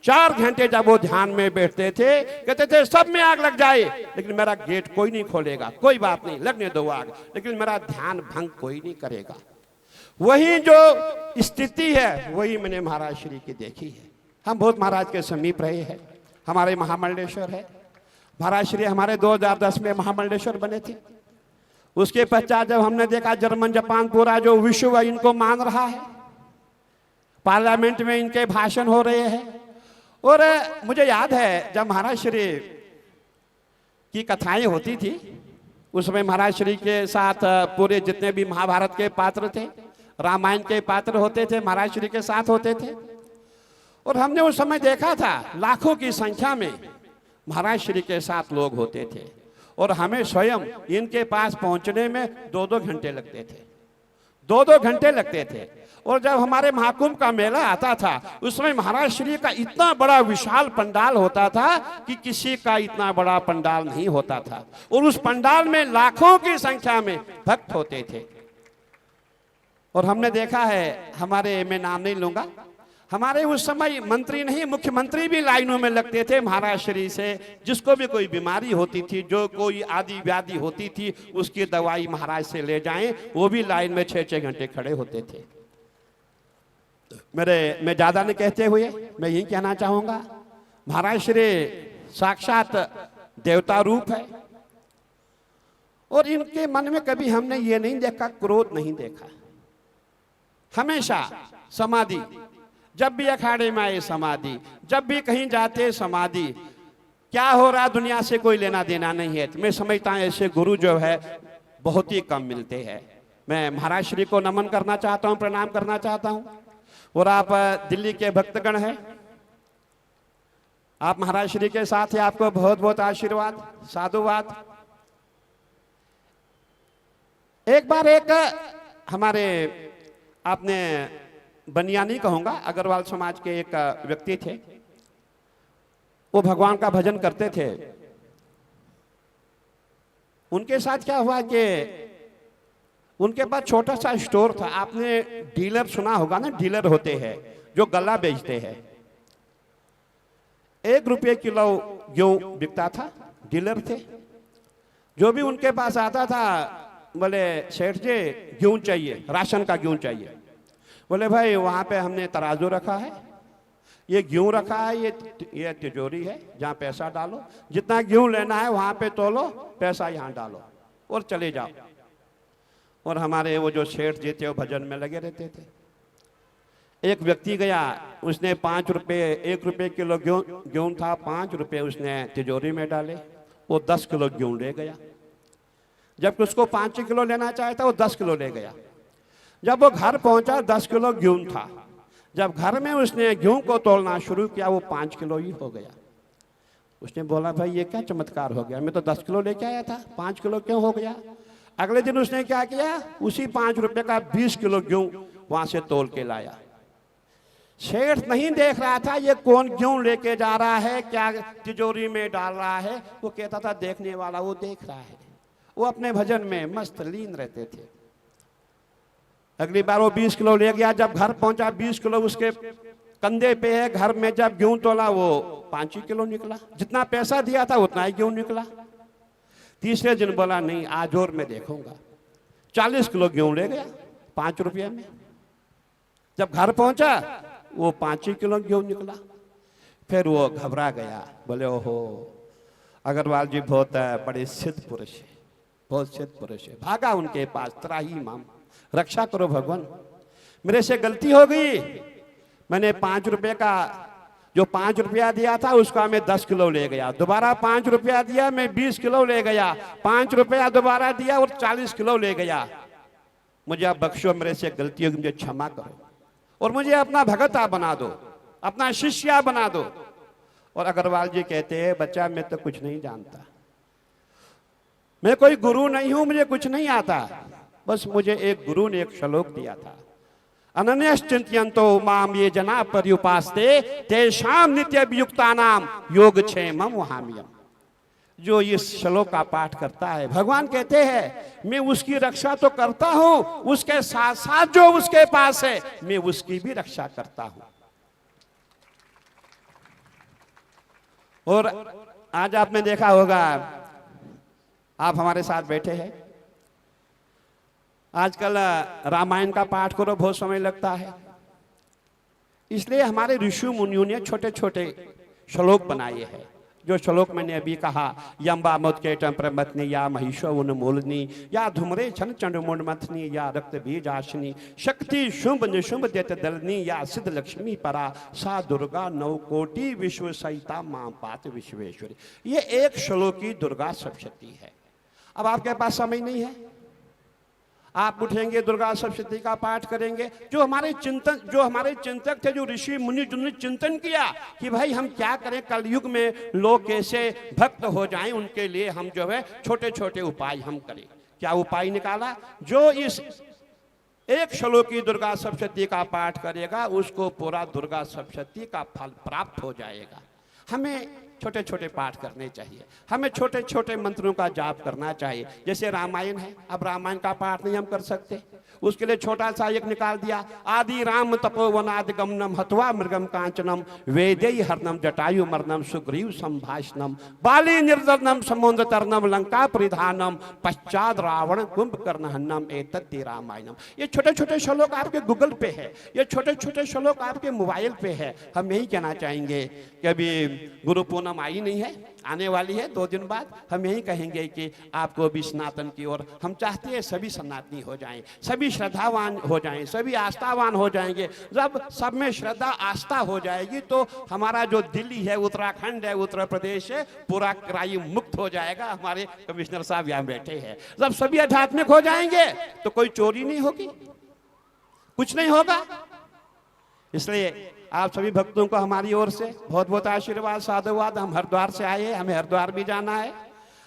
4 घंटे जब वो ध्यान में बैठते थे, कहते थे सब में आग लग जाए लेकिन मेरा गेट कोई नहीं खोलेगा, कोई बात नहीं लगने दो आग, लेकिन मेरा ध्यान भंग कोई नहीं करेगा। वही जो स्थिति है वही मैंने महाराज श्री की देखी है। हम बहुत महाराज के समीप रहे हैं, हमारे महामंडलेश्वर है। महाराज श्री हमारे 2010 में महामंडलेश्वर बने थे। उसके पश्चात जब हमने देखा जर्मन जापान पूरा जो विश्व इनको मान रहा है, पार्लियामेंट में इनके भाषण हो रहे हैं। और मुझे याद है जब महाराज श्री की कथाएं होती थी, उसमें महाराज श्री के साथ पूरे जितने भी महाभारत के पात्र थे, रामायण के पात्र होते थे, महाराज श्री के साथ होते थे। और हमने उस समय देखा था लाखों की संख्या में महाराज श्री के साथ लोग होते थे, और हमें स्वयं इनके पास पहुंचने में 2-2 घंटे लगते थे, 2-2 घंटे लगते थे। और जब हमारे महाकुंभ का मेला आता था, उसमें महाराज श्री का इतना बड़ा विशाल पंडाल होता था कि किसी का इतना बड़ा पंडाल नहीं होता था, और उस पंडाल में लाखों की संख्या में भक्त होते थे। और हमने देखा है, हमारे, मैं नाम नहीं लूंगा, हमारे उस समय मंत्री नहीं मुख्यमंत्री भी लाइनों में लगते थे महाराज श्री से। जिसको भी कोई बीमारी होती थी, जो कोई आदि व्याधि होती थी, उसकी दवाई महाराज से ले जाएं, वो भी लाइन में 6-6 घंटे खड़े होते थे। मैं ज्यादा नहीं कहते हुए मैं यही कहना चाहूंगा, महाराज श्री साक्षात देवता रूप है। और इनके मन में कभी हमने ये नहीं देखा, क्रोध नहीं देखा। हमेशा समाधि, जब भी अखाड़े में आए समाधि, जब भी कहीं जाते समाधि। क्या हो रहा दुनिया से कोई लेना देना नहीं है। मैं समझता हूं ऐसे गुरु जो है बहुत ही कम मिलते हैं। मैं महाराज श्री को नमन करना चाहता हूं, प्रणाम करना चाहता हूं। और आप दिल्ली के भक्तगण हैं, आप महाराज श्री के साथ हैं, आपको बहुत बहुत आशीर्वाद, साधुवाद। एक बार एक हमारे, आपने बनिया नहीं कहूंगा, अग्रवाल समाज के एक व्यक्ति थे, वो भगवान का भजन करते थे। उनके साथ क्या हुआ कि उनके पास छोटा सा स्टोर था। आपने डीलर सुना होगा ना, डीलर होते हैं जो गल्ला बेचते हैं। 1 रुपये किलो गेहूं बिकता था, डीलर थे। जो भी उनके पास आता था, बोले सेठ जी गेहूं चाहिए, राशन का गेहूं चाहिए। बोले भाई वहाँ पे हमने तराजू रखा है, ये गेहूं रखा है, ये तिजोरी है, जहाँ पैसा डालो, जितना गेहूं लेना है वहाँ पे तोलो, पैसा यहाँ डालो और चले जाओ। और हमारे वो जो सेठ जी थे वो भजन में लगे रहते थे। एक व्यक्ति गया, उसने 5 रुपये, 1 रुपये किलो गेहूं था, 5 रुपये उसने तिजोरी में डाले, वो 10 किलो गेहूं ले गया। जब उसको 5 किलो लेना चाहे था वो 10 किलो ले गया। जब वो घर पहुंचा 10 किलो गेहूं था। जब घर में उसने गेहूं को तोलना शुरू किया वो 5 किलो ही हो गया। उसने बोला भाई ये क्या चमत्कार हो गया, मैं तो 10 किलो लेके आया था, 5 किलो क्यों हो गया। अगले दिन उसने क्या किया, उसी 5 रुपए का 20 किलो गेहूं वहां से तोल के लाया। सेठ नहीं देख रहा था ये कौन गेहूं लेके जा रहा है, क्या तिजोरी में डाल रहा है, वो कहता था देखने वाला वो देख रहा है। वो अपने भजन में मस्त लीन रहते थे। अगली बार वो 20 किलो ले गया। जब घर पहुंचा 20 किलो उसके कंधे पे है। घर में जब गेहूं तोला वो 5 ही किलो निकला। जितना पैसा दिया था उतना ही गेहूं निकला। तीसरे दिन बोला नहीं आज और मैं देखूंगा। 40 किलो गेहूं ले गया 5 रुपये में। जब घर पहुंचा वो 5 ही किलो गेहूं निकला। फिर वो घबरा गया, बोले ओहो अग्रवाल जी बहुत बड़े सिद्ध पुरुष है, बहुत सिद्ध पुरुष है। भागा उनके पास, त्राही माम रक्षा करो भगवान, मेरे से गलती हो गई। मैंने 5 रुपए का जो 5 रुपया दिया था उसका मैं 10 किलो ले गया। दोबारा 5 रुपया दिया मैं 20 किलो ले गया। 5 रुपया दोबारा दिया और 40 किलो ले गया। मुझे आप बख्शो, मेरे से गलती होगी, मुझे क्षमा करो और मुझे अपना भगता बना दो, अपना शिष्या बना दो। और अग्रवाल जी कहते हैं बच्चा मैं तो कुछ नहीं जानता, मैं कोई गुरु नहीं हूं, मुझे कुछ नहीं आता। बस मुझे एक गुरु ने एक श्लोक दिया था, अनन्यश्चिन्तयन्तो माम ये जना पर्युपास्ते तेषां नित्यभियुक्तानां योगक्षेमं वहाम्यहम्। जो इस श्लोक का पाठ करता है, भगवान कहते हैं मैं उसकी रक्षा तो करता हूं, उसके साथ साथ जो उसके पास है मैं उसकी भी रक्षा करता हूं। और आज आपने देखा होगा, आप हमारे साथ बैठे हैं, आजकल रामायण का पाठ करो बहुत समय लगता है। इसलिए हमारे ऋषि मुनियों ने छोटे छोटे श्लोक बनाए हैं। जो श्लोक मैंने अभी कहा, यम्बा मुत्केटम प्रमथनी या महिषो उन्मूलनी या धूम्रे छन चंडमुंडमथनी या रक्त बीजाशनी शक्ति शुंभ निशुंभ देत दलनी या सिद्ध लक्ष्मी परा सा दुर्गा 9 कोटि विश्व सहिता मां पात विश्वेश्वरी। ये एक श्लोक की दुर्गा सप्तशती है। अब आपके पास समय नहीं है, आप उठेंगे दुर्गा सप्तशती का पाठ करेंगे। जो हमारे चिंतक थे, जो ऋषि मुनि, जिन्होंने चिंतन किया कि भाई हम क्या करें, कलयुग में लोग कैसे भक्त हो जाएं, उनके लिए हम जो है छोटे छोटे उपाय हम करें। क्या उपाय निकाला? जो इस एक श्लोक की दुर्गा सप्तशती का पाठ करेगा उसको पूरा दुर्गा सप्तशती का फल प्राप्त हो जाएगा। हमें छोटे छोटे पाठ करने चाहिए, हमें छोटे छोटे मंत्रों का जाप करना चाहिए। जैसे रामायण है, अब रामायण का पाठ नहीं हम कर सकते, उसके लिए छोटा सा एक निकाल दिया, आदि राम तपोवनाद गमनम हत्वा मृगम कांचनम वेदेय हरनम जटायु मर्नम सुग्रीव संभाषणम बाली निर्जनम समुद्र तरनम लंका परिधानम पश्चात रावण कुंभकर्ण हन्नम एतत्ते रामायणम। ये छोटे छोटे श्लोक आपके गूगल पे है, ये छोटे छोटे श्लोक आपके मोबाइल पे है। हम यही कहना चाहेंगे कि अभी गुरु पूर्णिमा आई नहीं है, आने वाली है 2 दिन बाद। हम यही कहेंगे कि आपको भी सनातन की ओर, हम चाहते हैं सभी सनातनी हो जाएं, सभी श्रद्धावान हो जाएं, सभी आस्थावान हो जाएंगे। जब सब में श्रद्धा आस्था हो जाएगी तो हमारा जो दिल्ली है, उत्तराखंड है, उत्तर प्रदेश है, पूरा क्राइम मुक्त हो जाएगा। हमारे कमिश्नर साहब यहाँ बैठे हैं। जब सभी आध्यात्मिक हो जाएंगे तो कोई चोरी नहीं होगी, कुछ नहीं होगा। इसलिए आप सभी भक्तों को हमारी ओर से बहुत बहुत आशीर्वाद, साधुवाद। हम हरिद्वार से आए हैं, हमें हरिद्वार भी जाना है।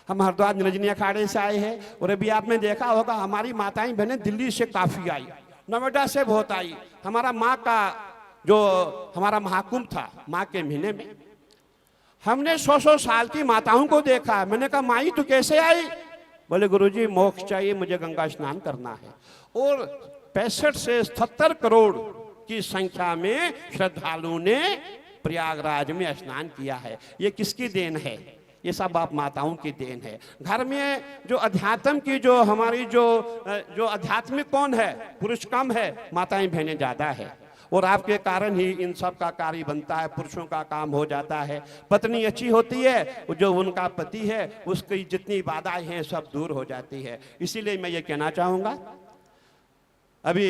हम हरिद्वार निरंजनी अखाड़े से आए हैं। और अभी आपने देखा होगा हमारी माताएं बहनें दिल्ली से काफी आई, नोएडा से बहुत आई। हमारा माँ का जो हमारा महाकुंभ था, माँ के महीने में हमने 100 साल की माताओं को देखा। मैंने कहा माई तू कैसे आई? बोले गुरुजी मोक्ष चाहिए, मुझे गंगा स्नान करना है। और 65 से 77 करोड़ की संख्या में श्रद्धालुओं ने प्रयागराज में स्नान किया है। ये किसकी देन है? ये सब आप माताओं की देन है। घर में जो अध्यात्म की जो हमारी जो आध्यात्मिक कौन है? पुरुष कम है, माताएं बहनें ज्यादा है। और आपके कारण ही इन सब का कार्य बनता है, पुरुषों का काम हो जाता है। पत्नी अच्छी होती है, जो उनका पति है उसकी जितनी बाधाएं हैं सब दूर हो जाती है। इसीलिए मैं ये कहना चाहूँगा, अभी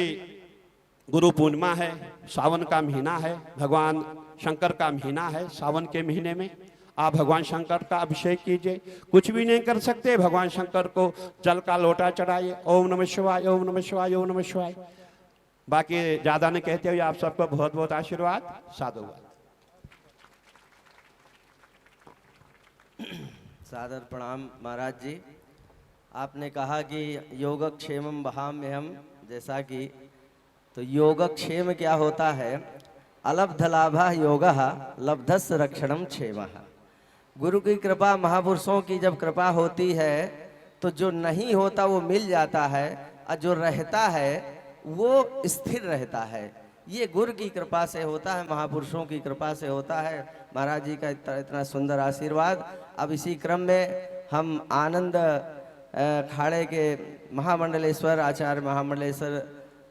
गुरु पूर्णिमा है, सावन का महीना है, भगवान शंकर का महीना है। सावन के महीने में आप भगवान शंकर का अभिषेक कीजिए। कुछ भी नहीं कर सकते, भगवान शंकर को जल का लोटा चढ़ाइए। ओम नमः शिवाय, ओम नमः शिवाय, ओम नमः शिवाय। बाकी ज्यादा नहीं कहते हुए आप सबको बहुत बहुत आशीर्वाद, साधुवाद। सादर प्रणाम महाराज जी। आपने कहा कि योगक्षेमम वहाम्यहम, जैसा कि तो योगक्षेम क्या होता है? अलब्ध लाभः योगः लब्धस्य रक्षणम क्षेमः। गुरु की कृपा, महापुरुषों की जब कृपा होती है तो जो नहीं होता वो मिल जाता है, और जो रहता है वो स्थिर रहता है। ये गुरु की कृपा से होता है, महापुरुषों की कृपा से होता है। महाराज जी का इतना सुंदर आशीर्वाद। अब इसी क्रम में हम आनंद खाड़े के महामंडलेश्वर आचार्य महामंडलेश्वर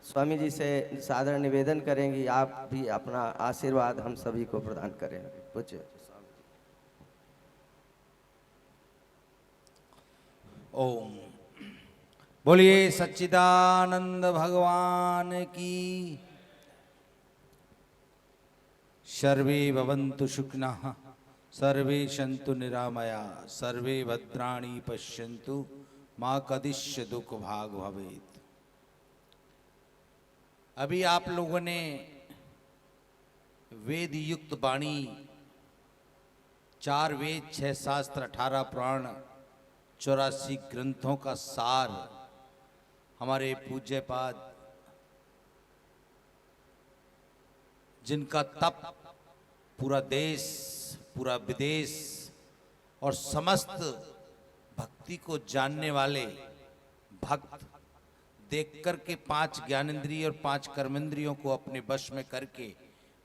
स्वामी जी से सादर निवेदन करेंगी, आप भी अपना आशीर्वाद हम सभी को प्रदान करें। पूज्य ओम बोलिए सच्चिदानंद भगवान की। सर्वे भवन्तु सुखिनः, सर्वे सन्तु निरामया, सर्वे भद्राणि पश्यन्तु मां कदिश्य दुख भाग भवेत्। अभी आप लोगों ने वेद युक्त वाणी, 4 वेद 6 शास्त्र 18 पुराण 84 ग्रंथों का सार हमारे पूज्यपाद, जिनका तप पूरा देश पूरा विदेश और समस्त भक्ति को जानने वाले भक्त देख करके 5 ज्ञानेंद्रिय और 5 कर्मेंद्रियों को अपने वश में करके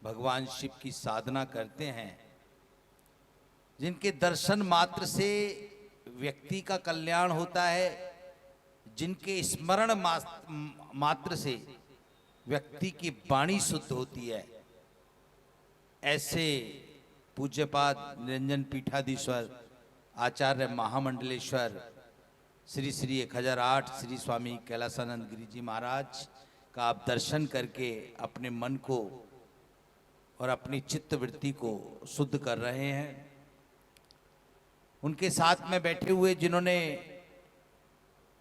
भगवान शिव की साधना करते हैं, जिनके दर्शन मात्र से व्यक्ति का कल्याण होता है, जिनके स्मरण मात्र से व्यक्ति की वाणी शुद्ध होती है, ऐसे पूज्यपाद निरंजन पीठाधीश्वर आचार्य महामंडलेश्वर श्री श्री 1008 श्री स्वामी कैलासानंद गिरी जी महाराज का आप दर्शन करके अपने मन को और अपनी चित्त वृत्ति को शुद्ध कर रहे हैं। उनके साथ में बैठे हुए जिन्होंने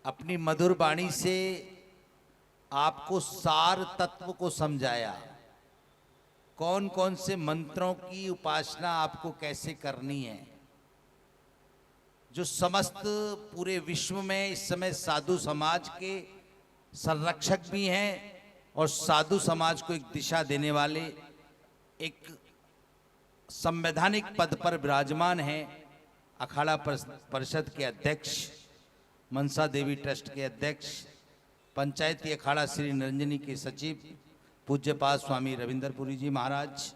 अपनी मधुर वाणी से आपको सार तत्व को समझाया, कौन कौन से मंत्रों की उपासना आपको कैसे करनी है, जो समस्त पूरे विश्व में इस समय साधु समाज के संरक्षक भी हैं और साधु समाज को एक दिशा देने वाले एक संवैधानिक पद पर विराजमान हैं। अखाड़ा परिषद के अध्यक्ष, मनसा देवी ट्रस्ट के अध्यक्ष, पंचायती अखाड़ा श्री निरंजनी के सचिव पूज्यपाद स्वामी रविंद्रपुरी जी महाराज,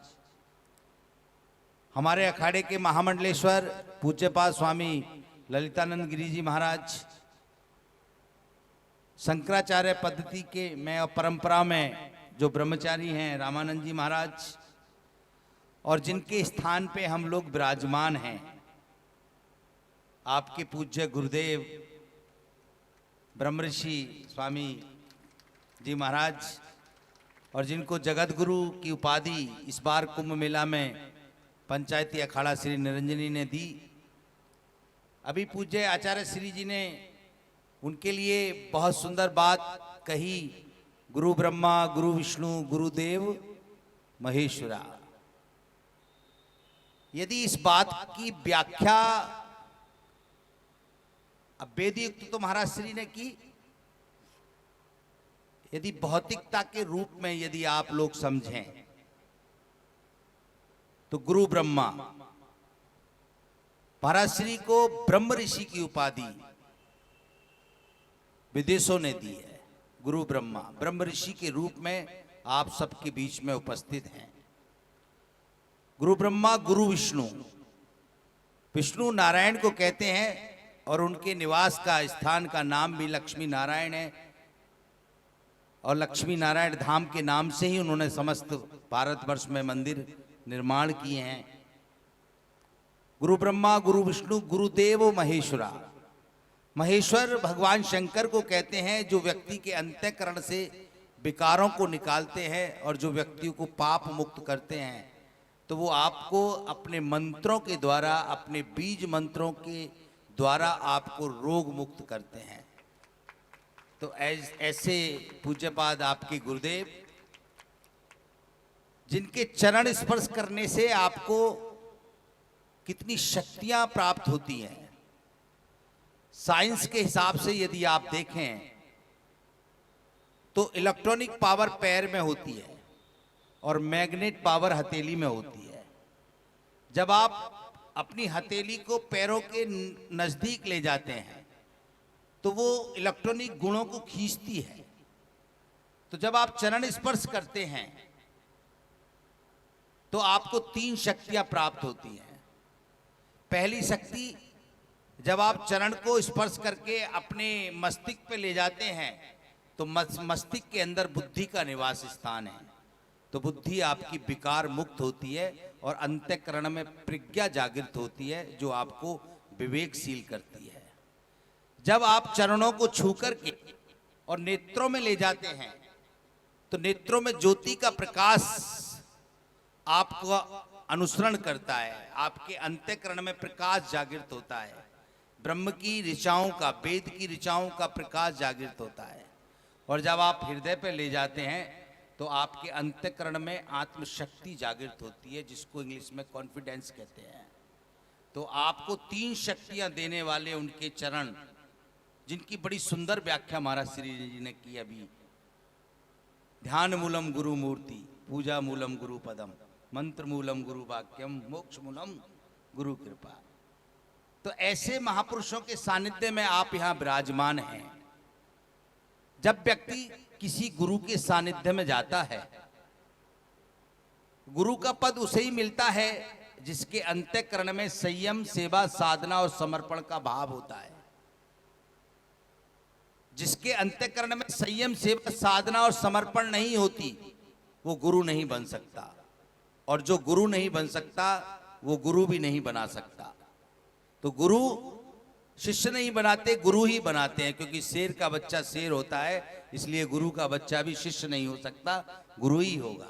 हमारे अखाड़े के महामंडलेश्वर पूज्यपाद स्वामी ललितानंद गिरी जी महाराज, शंकराचार्य पद्धति के में और परंपरा में जो ब्रह्मचारी हैं रामानंद जी महाराज, और जिनके स्थान पे हम लोग विराजमान हैं आपके पूज्य गुरुदेव ब्रह्मऋषि स्वामी जी महाराज, और जिनको जगत गुरु की उपाधि इस बार कुंभ मेला में पंचायती अखाड़ा श्री निरंजनी ने दी। अभी पूज्य आचार्य श्री जी ने उनके लिए बहुत सुंदर बात कही, गुरु ब्रह्मा गुरु विष्णु गुरुदेव महेश्वरा। यदि इस बात की व्याख्या अब वेदयुक्त तो महाराज श्री ने की, यदि भौतिकता के रूप में यदि आप लोग समझें तो गुरु ब्रह्मा, महाराज श्री को ब्रह्म ऋषि की उपाधि विदेशों ने दी है। गुरु ब्रह्मा ब्रह्म ऋषि के रूप में आप सबके बीच में उपस्थित हैं। गुरु ब्रह्मा गुरु विष्णु, विष्णु नारायण को कहते हैं और उनके निवास का स्थान का नाम भी लक्ष्मी नारायण है, और लक्ष्मी नारायण धाम के नाम से ही उन्होंने समस्त भारतवर्ष में मंदिर निर्माण किए हैं। गुरु ब्रह्मा गुरु विष्णु गुरुदेव महेश्वरा। महेश्वर भगवान शंकर को कहते हैं जो व्यक्ति के अंतःकरण से विकारों को निकालते हैं और जो व्यक्ति को पाप मुक्त करते हैं। तो वो आपको अपने मंत्रों के द्वारा, अपने बीज मंत्रों के द्वारा आपको रोग मुक्त करते हैं। तो ऐसे पूज्यपाद आपके गुरुदेव, जिनके चरण स्पर्श करने से आपको कितनी शक्तियां प्राप्त होती हैं। साइंस के हिसाब से यदि आप देखें तो इलेक्ट्रॉनिक पावर पैर में होती है और मैग्नेट पावर हथेली में होती है। जब आप अपनी हथेली को पैरों के नजदीक ले जाते हैं तो वो इलेक्ट्रॉनिक गुणों को खींचती है। तो जब आप चरण स्पर्श करते हैं तो आपको 3 शक्तियां प्राप्त होती हैं। पहली शक्ति, जब आप चरण को स्पर्श करके अपने मस्तिष्क पे ले जाते हैं तो मस्तिष्क के अंदर बुद्धि का निवास स्थान है। तो बुद्धि आपकी विकार मुक्त होती है और अंतःकरण में प्रज्ञा जागृत होती है, जो आपको विवेकशील करती है। जब आप चरणों को छू करके और नेत्रों में ले जाते हैं तो नेत्रों में ज्योति का प्रकाश आपको अनुसरण करता है, आपके अंतःकरण में प्रकाश जागृत होता है। ब्रह्म की ऋचाओं का, वेद की ऋचाओं का प्रकाश जागृत होता है। और जब आप हृदय पे ले जाते हैं तो आपके अंतःकरण में आत्मशक्ति जागृत होती है, जिसको इंग्लिश में कॉन्फिडेंस कहते हैं। तो आपको 3 शक्तियां देने वाले उनके चरण, जिनकी बड़ी सुंदर व्याख्या महाराज श्री जी ने की अभी। ध्यान मूलम गुरु मूर्ति, पूजा मूलम गुरु पदम, मंत्र मूलम गुरु वाक्यम, मोक्ष मूलम गुरु कृपा। तो ऐसे महापुरुषों के सानिध्य में आप यहां विराजमान हैं। जब व्यक्ति किसी गुरु के सानिध्य में जाता है, गुरु का पद उसे ही मिलता है जिसके अंतःकरण में संयम, सेवा, साधना और समर्पण का भाव होता है। जिसके अंतःकरण में संयम, सेवा, साधना और समर्पण नहीं होती, वो गुरु नहीं बन सकता। और जो गुरु नहीं बन सकता वो गुरु भी नहीं बना सकता। तो गुरु शिष्य नहीं बनाते, गुरु ही बनाते हैं। क्योंकि शेर का बच्चा शेर होता है, इसलिए गुरु का बच्चा भी शिष्य नहीं हो सकता, गुरु ही होगा।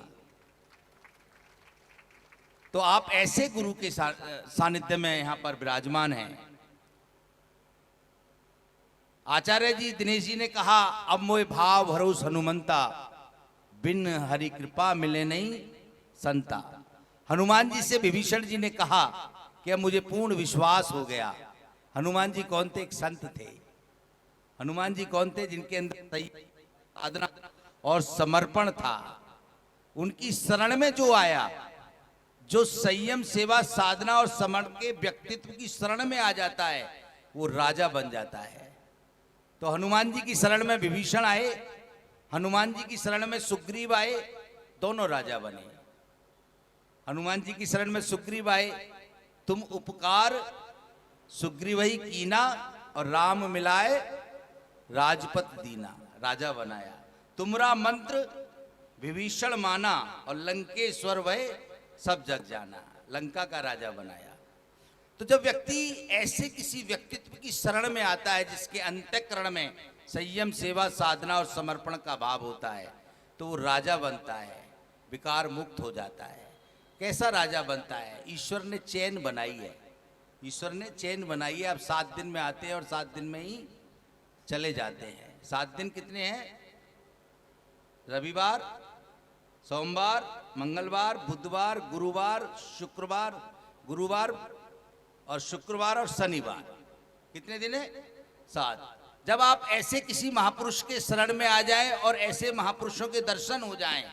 तो आप ऐसे गुरु के सानिध्य में यहां पर विराजमान हैं। आचार्य जी दिनेश जी ने कहा, अब मोए भाव भरोस हनुमंता, बिन हरि कृपा मिले नहीं संता। हनुमान जी से विभीषण जी ने कहा कि अब मुझे पूर्ण विश्वास हो गया। हनुमान जी कौन थे? एक संत थे। हनुमान जी कौन थे? जिनके अंदर साधना और समर्पण था। उनकी शरण में जो आया, जो संयम, सेवा, साधना और समर्पण के व्यक्तित्व की शरण में आ जाता है, वो राजा बन जाता है। तो हनुमान जी की शरण में विभीषण आए, हनुमान जी की शरण में सुग्रीव आए, दोनों राजा बने। हनुमान जी की शरण में सुग्रीव आए, तुम उपकार सुग्रीव ही कीना और राम मिलाए राजपत दीना, राजा बनाया। तुमरा मंत्र विभीषण माना और लंकेश्वर वह सब जग जाना, लंका का राजा बनाया। तो जब व्यक्ति ऐसे किसी व्यक्तित्व की शरण में आता है जिसके अंतःकरण में संयम, सेवा, साधना और समर्पण का भाव होता है, तो वो राजा बनता है, विकार मुक्त हो जाता है। कैसा राजा बनता है? ईश्वर ने चेन बनाई है, ईश्वर ने चेन बनाई है। आप 7 दिन में आते हैं और 7 दिन में ही चले जाते हैं। 7 दिन कितने हैं? रविवार, सोमवार, मंगलवार, बुधवार, गुरुवार, शुक्रवार, गुरुवार और शुक्रवार और शनिवार। कितने दिन है? 7। जब आप ऐसे किसी महापुरुष के शरण में आ जाएं और ऐसे महापुरुषों के दर्शन हो जाएं,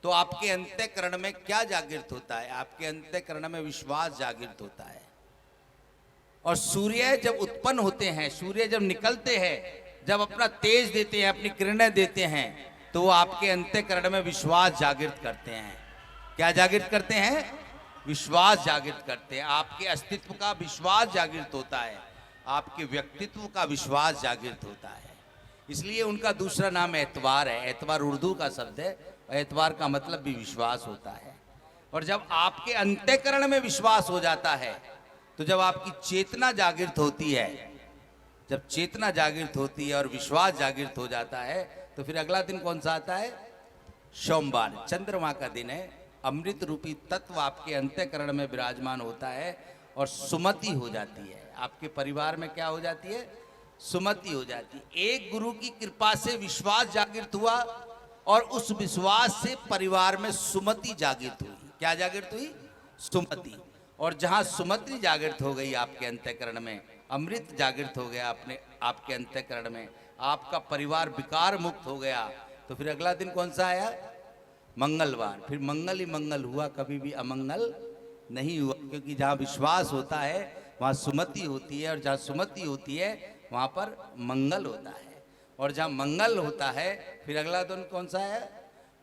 तो आपके अंतःकरण में क्या जागृत होता है? आपके अंतःकरण में विश्वास जागृत होता है। और सूर्य जब उत्पन्न होते हैं, सूर्य जब निकलते हैं, जब अपना तेज देते हैं, अपनी किरणें देते हैं, तो वो आपके अंतःकरण में विश्वास जागृत करते हैं। क्या जागृत करते हैं? विश्वास जागृत करते हैं। आपके अस्तित्व का विश्वास जागृत होता है, आपके व्यक्तित्व का विश्वास जागृत होता है। इसलिए उनका दूसरा नाम एतवार है। एतवार उर्दू का शब्द है, एतवार का मतलब भी विश्वास होता है। और जब आपके अंतःकरण में विश्वास हो जाता है, तो जब आपकी चेतना जागृत होती है, जब चेतना जागृत होती है और विश्वास जागृत हो जाता है, तो फिर अगला दिन कौन सा आता है? सोमवार, चंद्रमा का दिन है। अमृत रूपी तत्व आपके अंतःकरण में विराजमान होता है और सुमति हो जाती है। आपके परिवार में क्या हो जाती है? सुमति हो जाती है। एक गुरु की कृपा से विश्वास जागृत हुआ और उस विश्वास से परिवार में सुमति जागृत हुई। क्या जागृत हुई? सुमति। और जहां सुमति जागृत हो गई आपके अंतःकरण में, अमृत जागृत हो गया अपने आपके अंतःकरण में, आपका परिवार विकार मुक्त हो गया, तो फिर अगला दिन कौन सा आया? मंगलवार। फिर मंगल ही मंगल हुआ, कभी भी अमंगल नहीं हुआ, क्योंकि जहाँ विश्वास होता है वहाँ सुमति होती है, और जहाँ सुमति होती है वहाँ पर मंगल होता है। और जहाँ मंगल होता है फिर अगला दिन कौन सा है?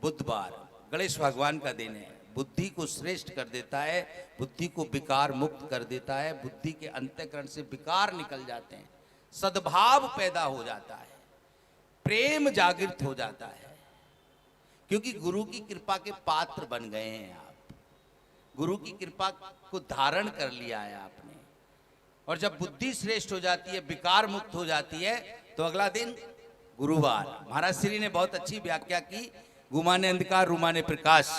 बुधवार। गणेश भगवान का दिन है। बुद्धि को श्रेष्ठ कर देता है, बुद्धि को विकार मुक्त कर देता है, बुद्धि के अंतःकरण से विकार निकल जाते हैं, सद्भाव पैदा हो जाता है, प्रेम जागृत हो जाता है, क्योंकि गुरु की कृपा के पात्र बन गए हैं आप। गुरु की कृपा को धारण कर लिया है आपने। और जब बुद्धि श्रेष्ठ हो जाती है, विकार मुक्त हो जाती है, तो अगला दिन गुरुवार। महाराज श्री ने बहुत अच्छी व्याख्या की, गुमाने अंधकार रूमाने प्रकाश।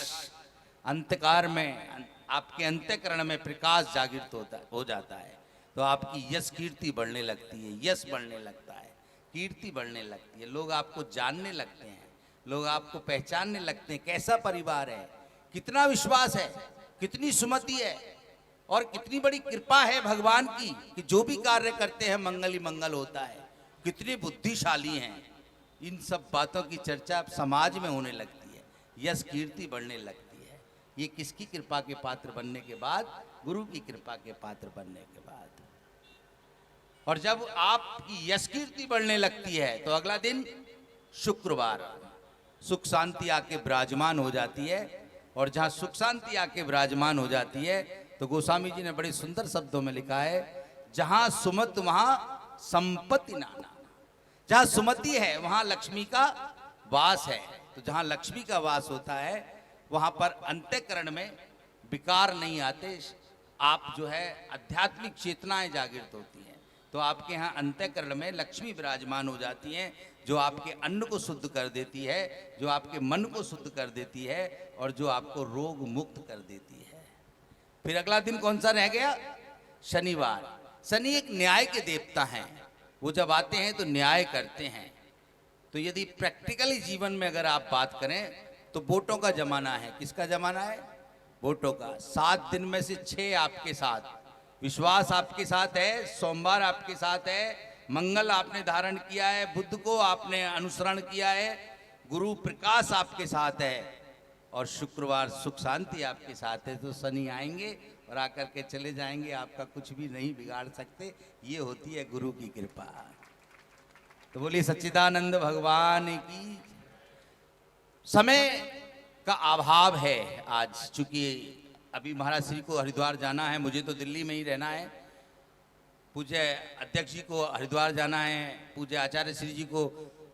अंधकार में आपके अंतःकरण में प्रकाश जागृत हो जाता है, तो आपकी यश कीर्ति बढ़ने लगती है, यश बढ़ने लगता है, कीर्ति बढ़ने लगती है, लोग आपको जानने लगते हैं, लोग आपको पहचानने लगते हैं। कैसा परिवार है, कितना विश्वास है, कितनी सुमति है, और कितनी बड़ी कृपा है भगवान की कि जो भी कार्य करते हैं मंगल ही मंगल होता है। कितने बुद्धिशाली हैं। इन सब बातों की चर्चा समाज में होने लगती है, यश कीर्ति बढ़ने लगती है। ये किसकी कृपा के पात्र बनने के बाद? गुरु की कृपा के पात्र बनने के बाद। और जब आपकी यश कीर्ति बढ़ने लगती है तो अगला दिन शुक्रवार, सुख शांति आके विराजमान हो जाती है। और जहाँ सुख शांति आके विराजमान हो जाती है तो गोस्वामी जी ने बड़े सुंदर शब्दों में लिखा है, जहाँ सुमत वहाँ संपत्ति नाना। जहाँ सुमति है वहाँ लक्ष्मी का वास है। तो जहाँ लक्ष्मी का वास होता है वहाँ पर अंतःकरण में विकार नहीं आते। आप जो है आध्यात्मिक चेतनाएं जागृत होती हैं, तो आपके यहाँ अंतःकरण में लक्ष्मी विराजमान हो जाती हैं, जो आपके अन्न को शुद्ध कर देती है, जो आपके मन को शुद्ध कर देती है, और जो आपको रोग मुक्त कर देती है। फिर अगला दिन कौन सा रह गया? शनिवार। शनि एक न्याय के देवता हैं। वो जब आते हैं तो न्याय करते हैं। तो यदि प्रैक्टिकली जीवन में अगर आप बात करें तो वोटों का जमाना है। किसका जमाना है? वोटों का। 7 दिन में से 6 आपके साथ, विश्वास आपके साथ है, सोमवार आपके साथ है, मंगल आपने धारण किया है, बुध को आपने अनुसरण किया है, गुरु प्रकाश आपके साथ है, और शुक्रवार सुख शांति आपके साथ है। तो शनि आएंगे और आकर के चले जाएंगे, आपका कुछ भी नहीं बिगाड़ सकते। ये होती है गुरु की कृपा। तो बोलिए सच्चिदानंद भगवान की। समय का अभाव है आज, चूंकि अभी महाराज श्री को हरिद्वार जाना है, मुझे तो दिल्ली में ही रहना है, पूज्य अध्यक्ष जी को हरिद्वार जाना है, पूज्य आचार्य श्री जी को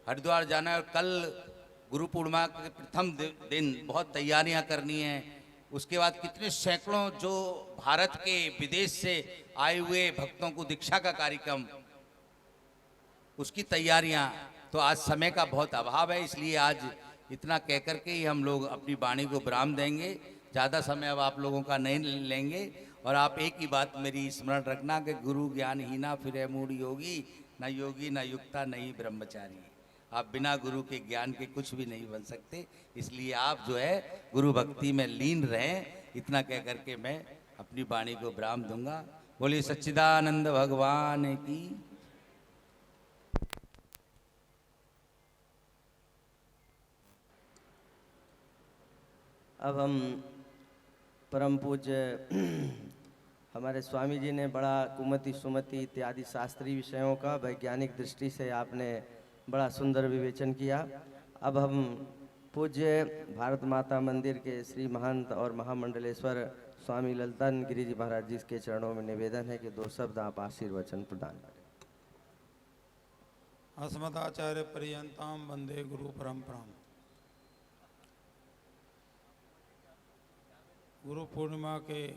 हरिद्वार जाना है, और कल गुरु पूर्णिमा के प्रथम दिन बहुत तैयारियां करनी है। उसके बाद कितने सैकड़ों जो भारत के विदेश से आए हुए भक्तों को दीक्षा का कार्यक्रम, उसकी तैयारियां। तो आज समय का बहुत अभाव है, इसलिए आज इतना कह करके ही हम लोग अपनी वाणी को विराम देंगे। ज़्यादा समय अब आप लोगों का नहीं लेंगे। और आप एक ही बात मेरी स्मरण रखना कि गुरु ज्ञान हीना फिरे मूढ़ योगी, न योगी न युक्ता नहीं ब्रह्मचारी। आप बिना गुरु के ज्ञान के कुछ भी नहीं बन सकते। इसलिए आप जो है गुरु भक्ति में लीन रहें। इतना कह करके मैं अपनी वाणी को विराम दूंगा। बोलिए सच्चिदानंद भगवान की। अब हम परम पूज्य हमारे स्वामी जी ने बड़ा कुमति सुमति इत्यादि शास्त्रीय विषयों का वैज्ञानिक दृष्टि से आपने बड़ा सुंदर विवेचन किया। अब हम पूज्य भारत माता मंदिर के श्री महंत और महामंडलेश्वर स्वामी ललितानंद गिरी जी महाराज जी के चरणों में निवेदन है कि 2 शब्द आप आशीर्वचन प्रदान करें। अस्मदाचार्य पर्यंताम वंदे गुरु परंपराम। गुरु पूर्णिमा के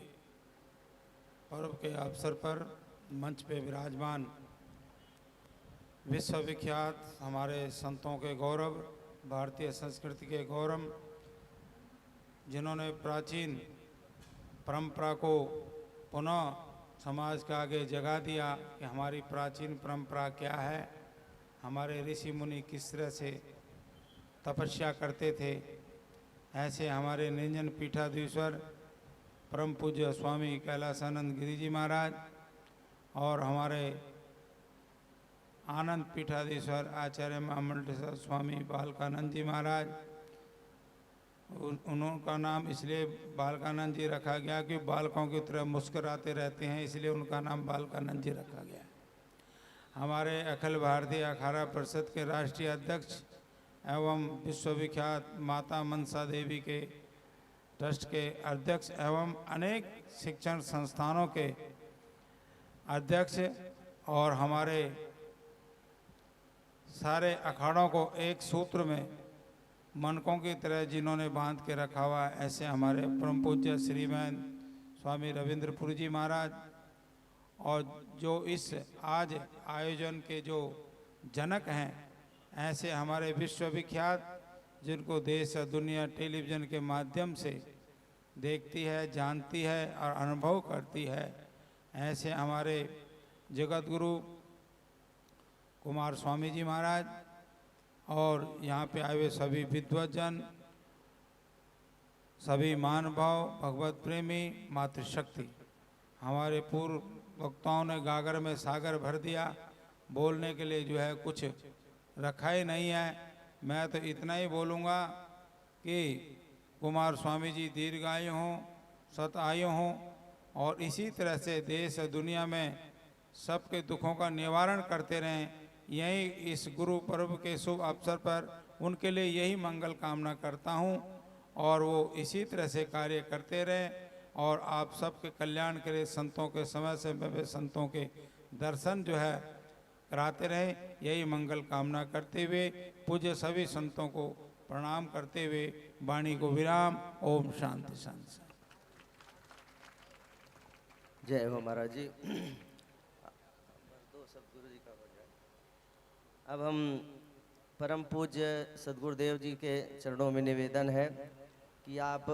पर्व के अवसर पर मंच पे विराजमान विश्वविख्यात हमारे संतों के गौरव, भारतीय संस्कृति के गौरव, जिन्होंने प्राचीन परंपरा को पुनः समाज के आगे जगा दिया कि हमारी प्राचीन परंपरा क्या है, हमारे ऋषि मुनि किस तरह से तपस्या करते थे। ऐसे हमारे निरंजन पीठाधीश्वर परम पूज्य स्वामी कैलासानंद गिरि जी महाराज और हमारे आनंद पीठाधीश्वर आचार्य महामंडलेश्वर स्वामी बालकानंद जी महाराज, उनका नाम इसलिए बालकानंद जी रखा गया कि बालकों की तरह मुस्कुराते रहते हैं, इसलिए उनका नाम बालकानंद जी रखा गया। हमारे अखिल भारतीय अखाड़ा परिषद के राष्ट्रीय अध्यक्ष एवं विश्वविख्यात माता मनसा देवी के ट्रस्ट के अध्यक्ष एवं अनेक शिक्षण संस्थानों के अध्यक्ष और हमारे सारे अखाड़ों को एक सूत्र में मनकों की तरह जिन्होंने बांध के रखा हुआ है, ऐसे हमारे परम पूज्य श्रीमान स्वामी रविंद्रपुरी जी महाराज और जो इस आज आयोजन के जो जनक हैं, ऐसे हमारे विश्वविख्यात जिनको देश और दुनिया टेलीविज़न के माध्यम से देखती है, जानती है और अनुभव करती है, ऐसे हमारे जगत गुरु कुमार स्वामी जी महाराज और यहाँ पे आए हुए सभी विद्वजन, सभी महानुभाव, भगवत प्रेमी, मातृशक्ति। हमारे पूर्व वक्ताओं ने गागर में सागर भर दिया, बोलने के लिए जो है कुछ रखा ही नहीं है। मैं तो इतना ही बोलूँगा कि कुमार स्वामी जी दीर्घायु हों, सतायु हों और इसी तरह से देश और दुनिया में सबके दुखों का निवारण करते रहें। यही इस गुरु पर्व के शुभ अवसर पर उनके लिए यही मंगल कामना करता हूं और वो इसी तरह से कार्य करते रहें और आप सबके कल्याण के लिए संतों के समय में संतों के दर्शन जो है कराते रहें, यही मंगल कामना करते हुए पूज्य सभी संतों को प्रणाम करते हुए वाणी को विराम। ओम शांति शांति। जय हो महाराज जी। अब हम परम पूज्य सद्गुरुदेव जी के चरणों में निवेदन है कि आप